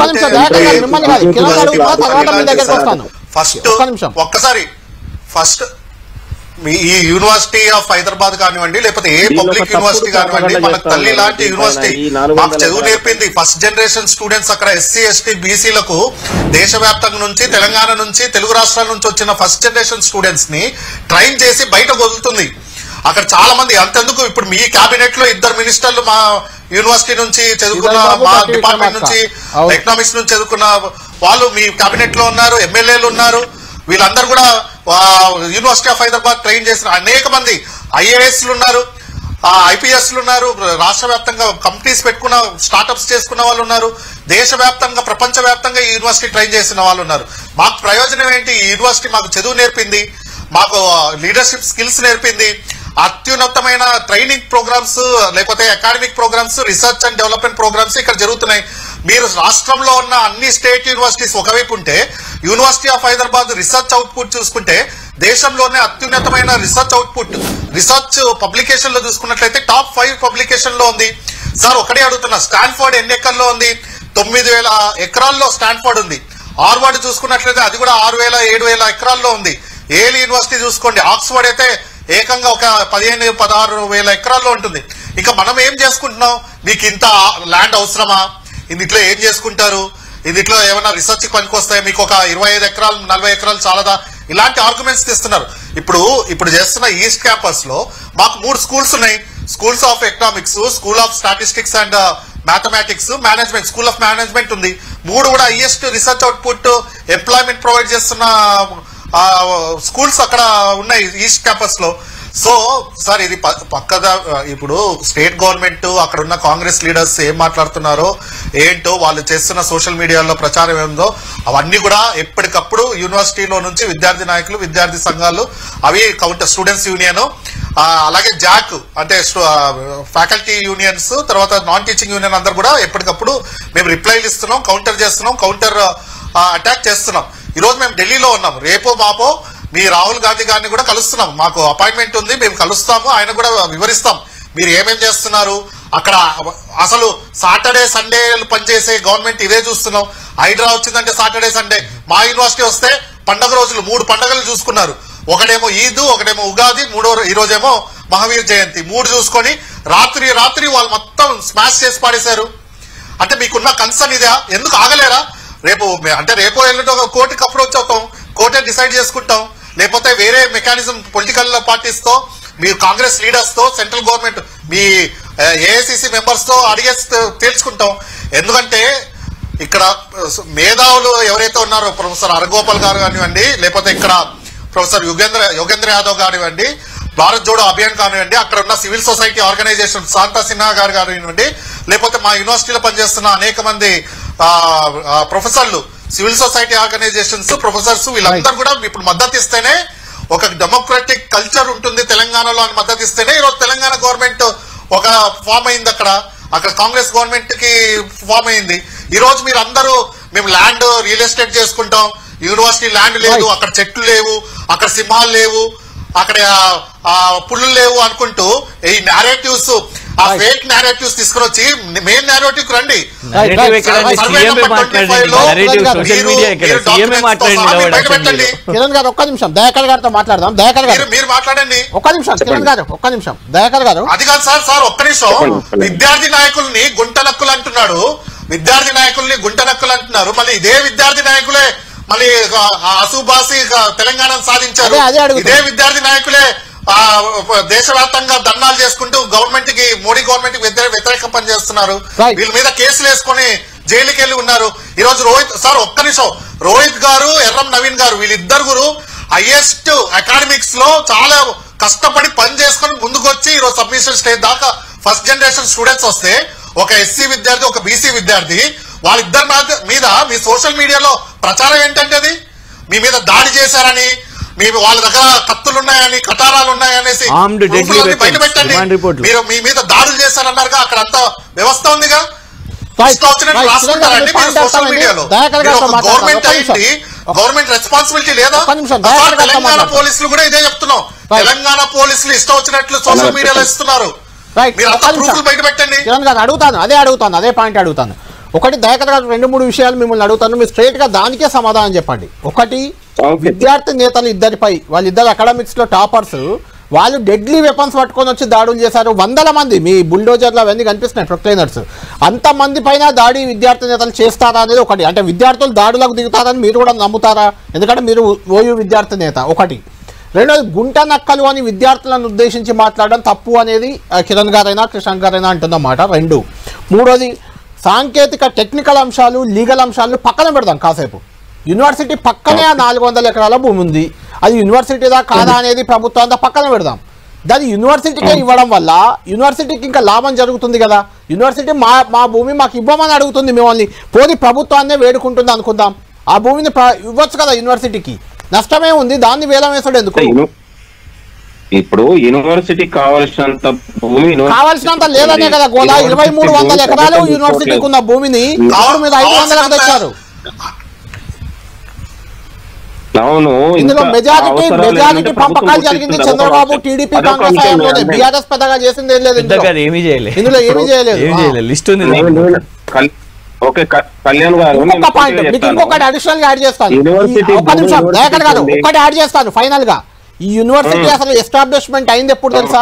ఫస్ట్ ఈ యూనివర్సిటీ ఆఫ్ హైదరాబాద్ కానివ్వండి, లేకపోతే ఏ పబ్లిక్ యూనివర్సిటీ కానివ్వండి, మనకు తల్లి లాంటి యూనివర్సిటీ మాకు చదువు నేర్పింది. ఫస్ట్ జనరేషన్ స్టూడెంట్స్ అక్కడ ఎస్సీ ఎస్టీ బీసీలకు దేశవ్యాప్తంగా నుంచి, తెలంగాణ నుంచి, తెలుగు రాష్ట్రాల నుంచి వచ్చిన ఫస్ట్ జనరేషన్ స్టూడెంట్స్ ని ట్రైన్ చేసి బయటకు వదులుతుంది. అక్కడ చాలా మంది అంతెందుకు, ఇప్పుడు మీ కేబినెట్ లో 2 మినిస్టర్లు మా యూనివర్సిటీ నుంచి చదువుకున్న, మా డిపార్ట్మెంట్ నుంచి ఎకనామిక్స్ నుంచి చదువుకున్న వాళ్ళు మీ కేబినెట్ లో ఉన్నారు, ఎమ్మెల్యేలు ఉన్నారు. వీళ్ళందరూ కూడా యూనివర్సిటీ ఆఫ్ హైదరాబాద్ ట్రైన్ చేసిన అనేక మంది ఐఏఎస్లు ఉన్నారు, ఐపీఎస్లు ఉన్నారు, రాష్ట్ర వ్యాప్తంగా కంపెనీస్ పెట్టుకున్న స్టార్టప్స్ చేసుకున్న వాళ్ళు ఉన్నారు, దేశవ్యాప్తంగా ప్రపంచవ్యాప్తంగా ఈ యూనివర్సిటీ ట్రైన్ చేసిన వాళ్ళు ఉన్నారు. మాకు ప్రయోజనం ఏంటి? ఈ యూనివర్సిటీ మాకు చదువు నేర్పింది, మాకు లీడర్షిప్ స్కిల్స్ నేర్పింది, అత్యున్నతమైన ట్రైనింగ్ ప్రోగ్రామ్స్ లేకపోతే academic programs, research and development programs ఇక్కడ జరుగుతున్నాయి. మీరు రాష్ట్రంలో ఉన్న అన్ని స్టేట్ యూనివర్సిటీస్ ఒకవైపు ఉంటే, university of Hyderabad research output చూసుకుంటే దేశంలోనే అత్యున్నతమైన రీసెర్చ్ అవుట్పుట్, రీసెర్చ్ పబ్లికేషన్ లో చూసుకున్నట్లయితే టాప్ 5 పబ్లికేషన్ లో ఉంది. సార్ ఒకటే అడుగుతున్నా, స్టాన్ఫోర్డ్ ఎన్ని ఎకరాల్లో ఉంది? 9,000 ఎకరాల్లో స్టాన్ఫోర్డ్ ఉంది. హార్వర్డ్ చూసుకున్నట్లయితే అది కూడా 6,000-7,000 ఎకరాల్లో ఉంది. ఏల్ యూనివర్సిటీ చూసుకోండి, ఆక్స్ఫర్డ్ అయితే ఏకంగా ఒక 15,000-16,000 ఎకరాల్లో ఉంటుంది. ఇంకా మనం ఏం చేసుకుంటున్నాం? మీకు ఇంత ల్యాండ్ అవసరమా? ఇందులో ఏం చేసుకుంటారు? ఇందులో ఏమైనా రీసెర్చ్ పనికి వస్తాయి? మీకు ఒక 25 ఎకరాలు 40 ఎకరాలు చాలదా? ఇలాంటి ఆర్గ్యుమెంట్స్ తెస్తున్నారు. ఇప్పుడు చేస్తున్న ఈస్ట్ క్యాంపస్ లో మాకు 3 స్కూల్స్ ఉన్నాయి. Schools of economics, school of statistics and mathematics, management, school of management ఉంది. 3 కూడా highest research output, employment provide చేస్తున్న స్కూల్స్ అక్కడ ఉన్నాయి ఈస్ట్ క్యాంపస్ లో. సో సార్ ఇది పక్కదా, ఇప్పుడు స్టేట్ గవర్నమెంట్ అక్కడ ఉన్న కాంగ్రెస్ లీడర్స్ ఏం మాట్లాడుతున్నారో ఏంటో, వాళ్ళు చేస్తున్న సోషల్ మీడియాలో ప్రచారం ఏందో అవన్నీ కూడా ఎప్పటికప్పుడు యూనివర్సిటీలో నుంచి విద్యార్థి నాయకులు, విద్యార్థి సంఘాలు, అవి కౌంటర్ స్టూడెంట్స్ యూనియన్, అలాగే జాక్ అంటే ఫ్యాకల్టీ యూనియన్స్, తర్వాత నాన్ టీచింగ్ యూనియన్ అందరు కూడా ఎప్పటికప్పుడు మేము రిప్లైలు ఇస్తున్నాం, కౌంటర్ చేస్తున్నాం, కౌంటర్ అటాక్ చేస్తున్నాం. ఈ రోజు మేము ఢిల్లీలో ఉన్నాం. రేపో మాపో మీ రాహుల్ గాంధీ గారిని కూడా కలుస్తున్నాం. మాకు అపాయింట్మెంట్ ఉంది, మేము కలుస్తాము, ఆయన కూడా వివరిస్తాం మీరు ఏమేం చేస్తున్నారు అక్కడ. అసలు సాటర్డే సండే పనిచేసే గవర్నమెంట్ ఇదే చూస్తున్నాం. హైడ్రా వచ్చిందంటే సాటర్డే సండే. మా యూనివర్సిటీ వస్తే పండగ రోజులు 3 పండుగలు చూసుకున్నారు. ఒకటేమో ఈద్, ఒకటేమో ఉగాది, ఈ రోజేమో మహావీర్ జయంతి. 3 చూసుకొని రాత్రి వాళ్ళు మొత్తం స్మాష్ చేసి పాడేశారు. అంటే మీకున్న కన్సర్న్ ఇదా? ఎందుకు ఆగలేరా? రేపో ఎల్లుండి ఒక కోర్టుకి అప్రోచ్ అవుతాం, కోర్టే డిసైడ్ చేసుకుంటాం. లేకపోతే వేరే మెకానిజం పొలిటికల్ పార్టీస్ తో, మీరు కాంగ్రెస్ లీడర్స్ తో, సెంట్రల్ గవర్నమెంట్ మీ ఏఐసిసి మెంబర్స్ తో అడిగేసి తేల్చుకుంటాం. ఎందుకంటే ఇక్కడ మేధావులు ఎవరైతే ఉన్నారో, ప్రొఫెసర్ హరగోపాల్ గారు కానివ్వండి, లేకపోతే ఇక్కడ ప్రొఫెసర్ యోగేంద్ర యాదవ్ కానివ్వండి, భారత్ జోడో అభియాన్ కానివ్వండి, అక్కడ ఉన్న civil society organization Shanta Sinha గారు కానివ్వండి, లేకపోతే మా యూనివర్సిటీలో పనిచేస్తున్న అనేక మంది ప్రొఫెసర్లు, సివిల్ సొసైటీ ఆర్గనైజేషన్స్, ప్రొఫెసర్స్, వీళ్ళందరూ కూడా ఇప్పుడు మద్దతు ఇస్తేనే ఒక డెమోక్రటిక్ కల్చర్ ఉంటుంది తెలంగాణలో అని మద్దతు ఇస్తేనే ఈరోజు తెలంగాణ గవర్నమెంట్ ఒక ఫామ్ అయింది. అక్కడ కాంగ్రెస్ గవర్నమెంట్ కి ఫామ్ అయింది. ఈ రోజు మీరు అందరూ మేము ల్యాండ్ రియల్ ఎస్టేట్ చేసుకుంటాం, యూనివర్సిటీ ల్యాండ్ లేదు, అక్కడ చెట్లు లేవు, అక్కడ సింహాలు లేవు, అక్కడ పుల్లు లేవు అనుకుంటూ ఈ నేరేటివ్స్, ఆ ఫేక్ నేరేటివ్స్ తీసుకురొచ్చి మెయిన్ నేరేటివ్ రండి. కిరణ్ గారు ఒక్క నిమిషం దయాకర్ గారితో మాట్లాడదాం. దయాకర్ గారు మీరు మాట్లాడండి. ఒక్క నిమిషం కిరణ్ గారు, ఒక్క నిమిషం దయాకర్ గారు. అది కాదు సార్ ఒక్క నిమిషం. విద్యార్థి నాయకుల్ని గుంట నక్కులు అంటున్నాడు, విద్యార్థి నాయకుల్ని గుంట నక్కులు అంటున్నారు. మళ్ళీ ఇదే విద్యార్థి నాయకులే మళ్ళీ అసూబాసి తెలంగాణను సాధించారు. ఇదే విద్యార్థి నాయకులే దేశవ్యాప్తంగా ధర్నాలు చేసుకుంటూ గవర్నమెంట్ కి, మోడీ గవర్నమెంట్ కి వ్యతిరేకం పనిచేస్తున్నారు. వీళ్ళ మీద కేసులు వేసుకొని జైలుకి వెళ్ళి ఉన్నారు. ఈ రోజు ఒక్క నిమిషం, రోహిత్ గారు, ఎర్రం నవీన్ గారు, వీళ్ళిద్దరు హైయెస్ట్ అకాడమిక్స్ లో చాలా కష్టపడి పని చేసుకుని ముందుకొచ్చి ఈరోజు సబ్మిషన్ స్టేజ్ దాకా ఫస్ట్ జనరేషన్ స్టూడెంట్స్ వస్తే, ఒక ఎస్సీ విద్యార్థి, ఒక బీసీ విద్యార్థి, వాళ్ళిద్దరి మీద మీ సోషల్ మీడియాలో ప్రచారం ఏంటంటే అది మీ మీద దాడి చేశారని, వాళ్ళ దగ్గర కత్తులు ఉన్నాయని కటారాలు ఉన్నాయనేసి బయట పెట్టండి. మీరు మీ మీద దాడులు చేశారన్నారుగా, అక్కడ అంత వ్యవస్థ ఉందిగా. గవర్నమెంట్ రెస్పాన్సిబిలిటీ లేదా? తెలంగాణ పోలీసులు కూడా ఇదే చెప్తున్నాం. తెలంగాణ పోలీసులు ఇష్టం వచ్చినట్లు సోషల్ మీడియాలో ఇస్తున్నారు. అడుగుతాను అదే పాయింట్ అడుగుతాను. ఒకటి దయాకర్ గారు 2-3 విషయాలు మిమ్మల్ని అడుగుతాను, మీరు స్ట్రైట్ గా దానికే సమాధానం చెప్పండి. ఒకటి, విద్యార్థి నేతలు ఇద్దరిపై, వాళ్ళిద్దరు అకాడమిక్స్ లో టాపర్స్, వాళ్ళు డెడ్లీ వెపన్స్ పట్టుకొని వచ్చి దాడులు చేశారు. 100 మంది, మీ బుల్డోజర్లు అవన్నీ కనిపిస్తున్నాయి ప్రొక్లైనర్స్, అంతమంది పైన దాడి విద్యార్థి నేతలు చేస్తారా అనేది ఒకటి. అంటే విద్యార్థులు దాడులకు దిగుతారని మీరు కూడా నమ్ముతారా? ఎందుకంటే మీరు ఓయూ విద్యార్థి నేత. ఒకటి. రెండోది, గుంట నక్కలు అని విద్యార్థులను ఉద్దేశించి మాట్లాడడం తప్పు అనేది కిరణ్ గారైనా కృష్ణ గారైనా అంటున్నమాట. 2. మూడోది, సాంకేతిక టెక్నికల్ అంశాలు, లీగల్ అంశాలను పక్కన పెడదాం కాసేపు. యూనివర్సిటీ పక్కనే 400 ఎకరాల భూమి ఉంది, అది యూనివర్సిటీదా కాదా అనేది ప్రభుత్వం పక్కన పెడదాం. దాన్ని యూనివర్సిటీకే ఇవ్వడం వల్ల యూనివర్సిటీకి ఇంకా లాభం జరుగుతుంది కదా. యూనివర్సిటీ మా భూమి మాకు ఇవ్వమని అడుగుతుంది మిమ్మల్ని, పోనీ ప్రభుత్వాన్నే వేడుకుంటుంది అనుకుందాం. ఆ భూమిని ఇవ్వచ్చు కదా యూనివర్సిటీకి, నష్టమే ఉంది, దాన్ని వేలం వేసాడు ఎందుకు? ఇప్పుడు యూనివర్సిటీ కావాల్సినంత భూమి కావాల్సినంత లేదనే కదా గోలా. 2300 ఎకరాలు యూనివర్సిటీకి ఉన్న భూమిని మీద 500 తెచ్చారు. అవును, ఇందులో మెజారిటీ పంపకాలు జరిగింది చంద్రబాబు, టీడీపీ, కాంగ్రెస్ హయాంలోనే. బీఆర్ఎస్ పెద్దగా చేసింది ఏం లేదు, ఇందులో ఏమీ చేయలేదు. లిస్ట్ ఉంది. ఓకే కళ్యాణ్ గారు, ఇంకొక పాయింట్ మీకు ఇంకొకటి అడిషనల్ యాడ్ చేస్తాను. ఒక్క నిమిషం దయాకర్ గారు, ఒక్కటి యాడ్ చేస్తాను ఫైనల్ గా. ఈ యూనివర్సిటీ అసలు ఎస్టాబ్లిష్మెంట్ అయింది ఎప్పుడు తెలుసా?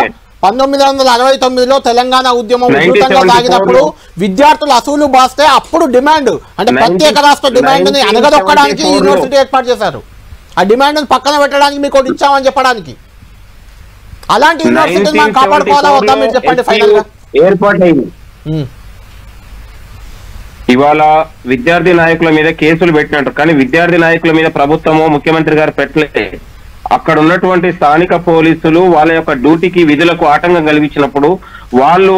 1969లో తెలంగాణ ఉద్యమం ఉధృతంగా సాగినప్పుడు విద్యార్థులు అసూలు బాస్తే అప్పుడు డిమాండ్, అంటే ప్రత్యేక రాష్ట్ర డిమాండ్ ని అనగదొక్కడానికి యూనివర్సిటీ ఏర్పాటు చేశారు. ఆ డిమాండ్ పక్కన పెట్టడానికి మీకు ఒకటి ఇచ్చామని చెప్పడానికి. అలాంటి యూనివర్సిటీని మనం కాపాడుకోవాలా వద్దా మీరు చెప్పండి ఫైనల్ గా. ఏర్పాటైంది. ఇవాళ విద్యార్థి నాయకుల మీద కేసులు పెట్టినట్టు, కానీ విద్యార్థి నాయకుల మీద ప్రభుత్వము ముఖ్యమంత్రి గారు పెట్టలే. అక్కడ ఉన్నటువంటి స్థానిక పోలీసులు వాళ్ళ యొక్క డ్యూటీకి విధులకు ఆటంకం కలిగించినప్పుడు, వాళ్ళు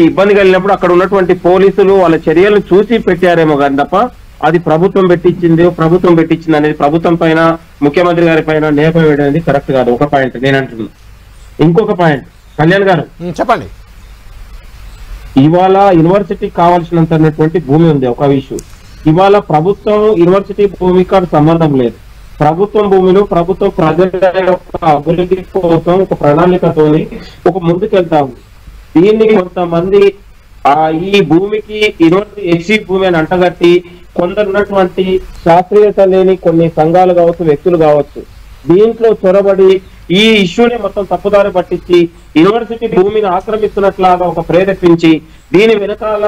ఇబ్బంది కలిగినప్పుడు అక్కడ ఉన్నటువంటి పోలీసులు వాళ్ళ చర్యలు చూసి పెట్టారేమో కానీ తప్ప అది ప్రభుత్వం పెట్టించింది అనేది ప్రభుత్వం పైన ముఖ్యమంత్రి గారి పైన నేప వేయడం అనేది కరెక్ట్ కాదు. ఒక పాయింట్ నేను అంటున్నా. ఇంకొక పాయింట్ కళ్యాణ్ గారు చెప్పండి. ఇవాళ యూనివర్సిటీ కావాల్సినంతటువంటి భూమి ఉంది. ఒక విషయం, ఇవాళ ప్రభుత్వం యూనివర్సిటీ భూమికి సంబంధం లేదు. ప్రభుత్వం భూమిలో ప్రభుత్వం ప్రజల యొక్క అభివృద్ధి కోసం ఒక ప్రణాళికతోని ఒక ముందుకెళ్తాము. దీన్ని కొంతమంది ఈ భూమికి యూనివర్సిటీ ఎస్సీ భూమి అని అంటగట్టి కొందరు ఉన్నటువంటి శాస్త్రీయత లేని కొన్ని సంఘాలు కావచ్చు, వ్యక్తులు కావచ్చు, దీంట్లో చొరబడి ఈ ఇష్యూని మొత్తం తప్పుదారి పట్టించి యూనివర్సిటీ భూమిని ఆక్రమిస్తున్నట్లాగా ఒక ప్రేరేపించి దీని వెనకాల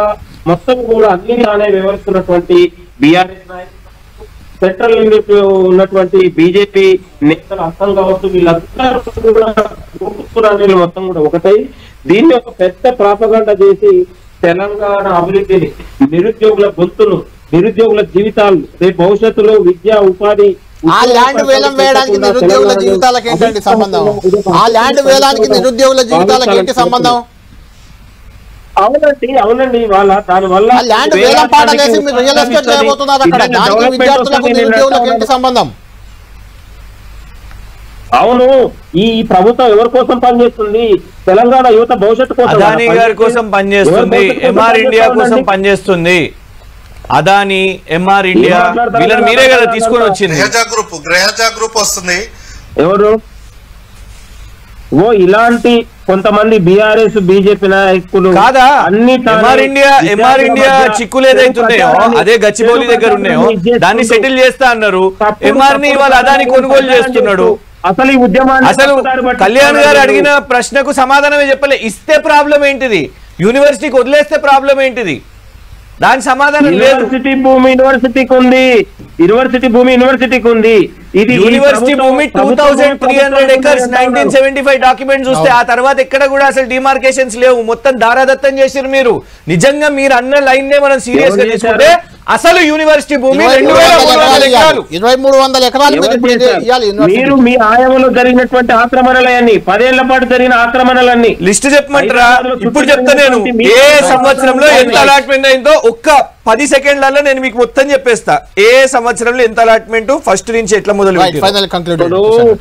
మొత్తం కూడా అన్ని తానే వివరిస్తున్నటువంటి బీఆర్ఎస్ నాయకులు, సెంట్రల్ యూనిట్ ఉన్నటువంటి బీజేపీ నేతలు అర్థం కావచ్చు, వీళ్ళందరూ కూడా మొత్తం కూడా ఒకటై దీన్ని ఒక పెద్ద ప్రాపగండ చేసి తెలంగాణ అభివృద్ధిని, నిరుద్యోగుల గొంతును, నిరుద్యోగుల జీవితాలు, రేపు భవిష్యత్తులో విద్యా ఉపాధి, ఆ ల్యాండ్ వేలం వేయడానికి నిరుద్యోగుల జీవితాలకు ఏంటండి సంబంధం? ఆ ల్యాండ్ వేలానికి నిరుద్యోగుల జీవితాలకు ఏంటి సంబంధం? అవునండి వాళ్ళ దాని వల్ల ల్యాండ్ వేలం పాట చేసి మీరు రియల్ ఎస్టేట్ చేయబోతున్నారు అక్కడ, దానికి విద్యార్థులకు నిరుద్యోగులకు ఏంటి సంబంధం? అవును, ఈ ప్రభుత్వం ఎవరి కోసం పనిచేస్తుంది? తెలంగాణ యువత భవిష్యత్తు కోసం, అదానీ గారి కోసం పనిచేస్తుంది, ఎంఆర్ ఇండియా కోసం పనిచేస్తుంది. అదానీ, ఎంఆర్ ఇండియా వీళ్ళని మీరే కదా తీసుకొని వచ్చింది. గ్రహజా గ్రూప్ వస్తుంది. ఎవరు? ఇలాంటి కొంతమంది బీఆర్ఎస్ బీజేపీ నాయకులు కాదా? ఎంఆర్ ఇండియా చిక్కులు ఏదైతున్నాయో అదే గచ్చిబౌలి దగ్గర ఉన్నాయో దాన్ని సెటిల్ చేస్తా అన్నారు. ఎంఆర్ ని ఇవాళ అదాని కొనుగోలు చేస్తున్నాడు. అసలు ఈ ఉద్యమాన్ని అసలు కళ్యాణ్ గారు అడిగిన ప్రశ్నకు సమాధానమే చెప్పలే. ఇస్తే ప్రాబ్లం ఏంటిది? యూనివర్సిటీకి వదిలేస్తే ప్రాబ్లం ఏంటిది? దాని సమాధానం లేదు. యూనివర్సిటీ భూమి యూనివర్సిటీకి ఉంది, యూనివర్సిటీ భూమి యూనివర్సిటీకి ఉంది. ఇది యూనివర్సిటీ భూమి 2300 ఎకర్స్ 1975 డాక్యుమెంట్ చూస్తే ఆ తర్వాత ఎక్కడ కూడా అసలు డిమార్కేషన్స్ లేవు. మొత్తం దారాదత్తం చేశారు మీరు. నిజంగా మీరు అన్న లైన్ నే మనం సీరియస్ గా తీసుకుంటే అసలు యూనివర్సిటీ భూమి 2300 ఎకరాలు 2300 ఎకరాలు మీరు మీ ఆయంలో జరిగినటువంటి ఆక్రమణలన్నీ 10 ఏళ్ల పాటు జరిగిన ఆక్రమణలన్నీ లిస్ట్ చెప్పమంటారా? ఇప్పుడు చెప్తా నేను ఏ సంవత్సరంలో ఎంత అలాట్మెంట్ అయిందో ఒక్క 10 సెకండ్లలో నేను మీకు మొత్తం చెప్పేస్తా. ఏ సంవత్సరంలో ఎంత అలాట్మెంట్ ఫస్ట్ నుంచి ఎట్లా మొదలు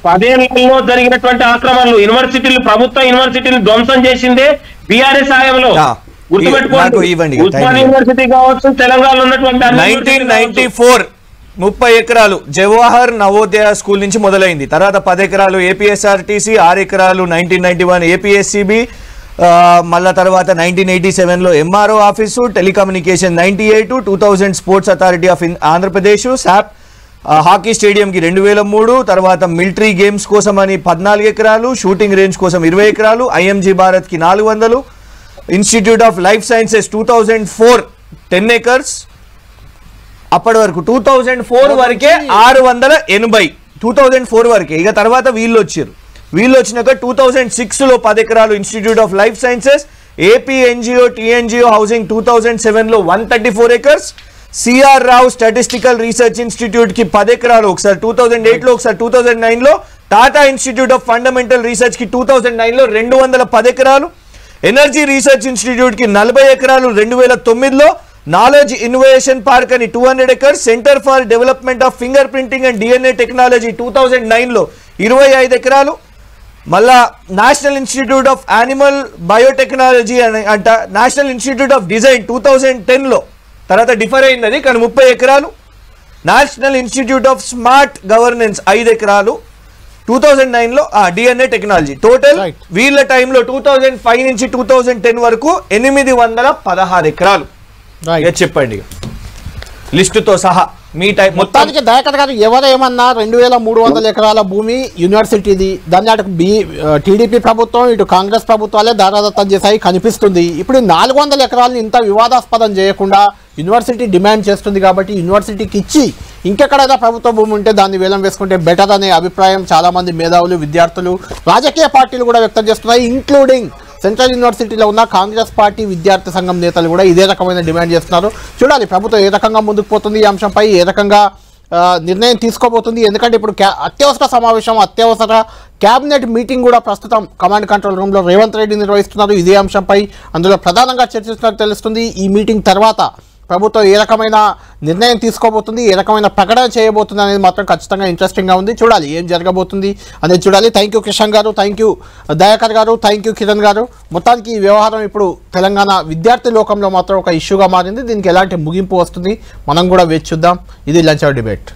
10 ఏళ్లలో జరిగినటువంటి ఆక్రమణలు యూనివర్సిటీలు ప్రభుత్వ యూనివర్సిటీలు ధ్వంసం చేసిందే బీఆర్ఎస్ ఆయంలో. గుర్తుపెట్టుకోండి, ఉస్మానియా యూనివర్సిటీ కావచ్చు, తెలంగాణలో ఉన్నటువంటి 1994 30 ఎకరాలు జవహర్ నవోదయ స్కూల్ నుంచి మొదలైంది. తర్వాత 10 ఎకరాలు ఏపీఎస్ఆర్టీసీ, 6 ఎకరాలు 1991 ఏపీఎస్సీబీ, మళ్ళా తర్వాత 1987లో MRO office, telecommunication 98, 2000 sports authority of Andhra Pradesh, SAAP hockey స్టేడియంకి 2003, తర్వాత మిలిటరీ గేమ్స్ కోసం అని 14 ఎకరాలు, షూటింగ్ రేంజ్ కోసం 20 ఎకరాలు, ఐఎంజీ భారత్కి 400, institute of life sciences 2004 10 acres. అప్పటి వరకు 2004 వరకే 680, 2004 వరకే. ఇక తర్వాత వీళ్ళు వచ్చినాక 2006లో 10 ఎకరాలు institute of life sciences, AP NGO TNGO housing 2007లో 134 acres, CR Rao statistical research institute కి 10 ఎకరాలు ఒకసారి 2008లో, ఒకసారి 2009లో, Tata institute of fundamental research కి 2009లో 210 ఎకరాలు, ఎనర్జీ రీసెర్చ్ ఇన్స్టిట్యూట్ కి 40 ఎకరాలు 2009లో, నాలెడ్జ్ ఇన్నోవేషన్ పార్క్ అని 200 acres, centre for development of finger printing and DNA technology 2009లో 25 ఎకరాలు, మళ్ళా national institute of animal biotechnology అని అంట, నేషనల్ ఇన్స్టిట్యూట్ ఆఫ్ డిజైన్ 2010లో, తర్వాత డిఫర్ అయింది అది కానీ 30 ఎకరాలు, national institute of smart governance 5 ఎకరాలు 2009లో డిఎన్ఏ టెక్నాలజీ. టోటల్ వీళ్ళ టైంలో 2005 నుంచి 2010 వరకు 816 ఎకరాలు. చెప్పండి లిస్టుతో సహా మీ టైం మొత్తానికి. దయాకర్ గారు ఎవరేమన్నా 2300 ఎకరాల భూమి యూనివర్సిటీది, దాన్ని అటు టీడీపీ ప్రభుత్వం ఇటు కాంగ్రెస్ ప్రభుత్వాలే దారాదత్తం చేశాయి కనిపిస్తుంది. ఇప్పుడు 400 ఎకరాలను ఇంత వివాదాస్పదం చేయకుండా యూనివర్సిటీ డిమాండ్ చేస్తుంది కాబట్టి యూనివర్సిటీకి ఇచ్చి ఇంకెక్కడైనా ప్రభుత్వ భూమి ఉంటే దాన్ని వేలం వేసుకుంటే బెటర్ అనే అభిప్రాయం చాలామంది మేధావులు, విద్యార్థులు, రాజకీయ పార్టీలు కూడా వ్యక్తం చేస్తున్నాయి. ఇంక్లూడింగ్ సెంట్రల్ యూనివర్సిటీలో ఉన్న కాంగ్రెస్ పార్టీ విద్యార్థి సంఘం నేతలు కూడా ఇదే రకమైన డిమాండ్ చేస్తున్నారు. చూడాలి ప్రభుత్వం ఏ రకంగా ముందుకు పోతుంది, ఈ అంశంపై ఏ రకంగా నిర్ణయం తీసుకోబోతుంది. ఎందుకంటే ఇప్పుడు అత్యవసర సమావేశం, అత్యవసర క్యాబినెట్ మీటింగ్ కూడా ప్రస్తుతం కమాండ్ కంట్రోల్ రూమ్లో రేవంత్ రెడ్డి నిర్వహిస్తున్నారు ఇదే అంశంపై. అందులో ప్రధానంగా చర్చిస్తున్నట్టు తెలుస్తుంది. ఈ మీటింగ్ తర్వాత ప్రభుత్వం ఏ రకమైన నిర్ణయం తీసుకోబోతుంది, ఏ రకమైన ప్రకటన చేయబోతుంది అనేది మాత్రం ఖచ్చితంగా ఇంట్రెస్టింగ్గా ఉంది. చూడాలి ఏం జరగబోతుంది అనేది చూడాలి. థ్యాంక్ యూ కిషన్ గారు, థ్యాంక్ యూ దయాకర్ గారు, థ్యాంక్ యూ కిరణ్ గారు. మొత్తానికి ఈ వ్యవహారం ఇప్పుడు తెలంగాణ విద్యార్థి లోకంలో మాత్రం ఒక ఇష్యూగా మారింది. దీనికి ఎలాంటి ముగింపు వస్తుంది మనం కూడా వేచి చూద్దాం. ఇది లంచ్ అవర్ డిబేట్.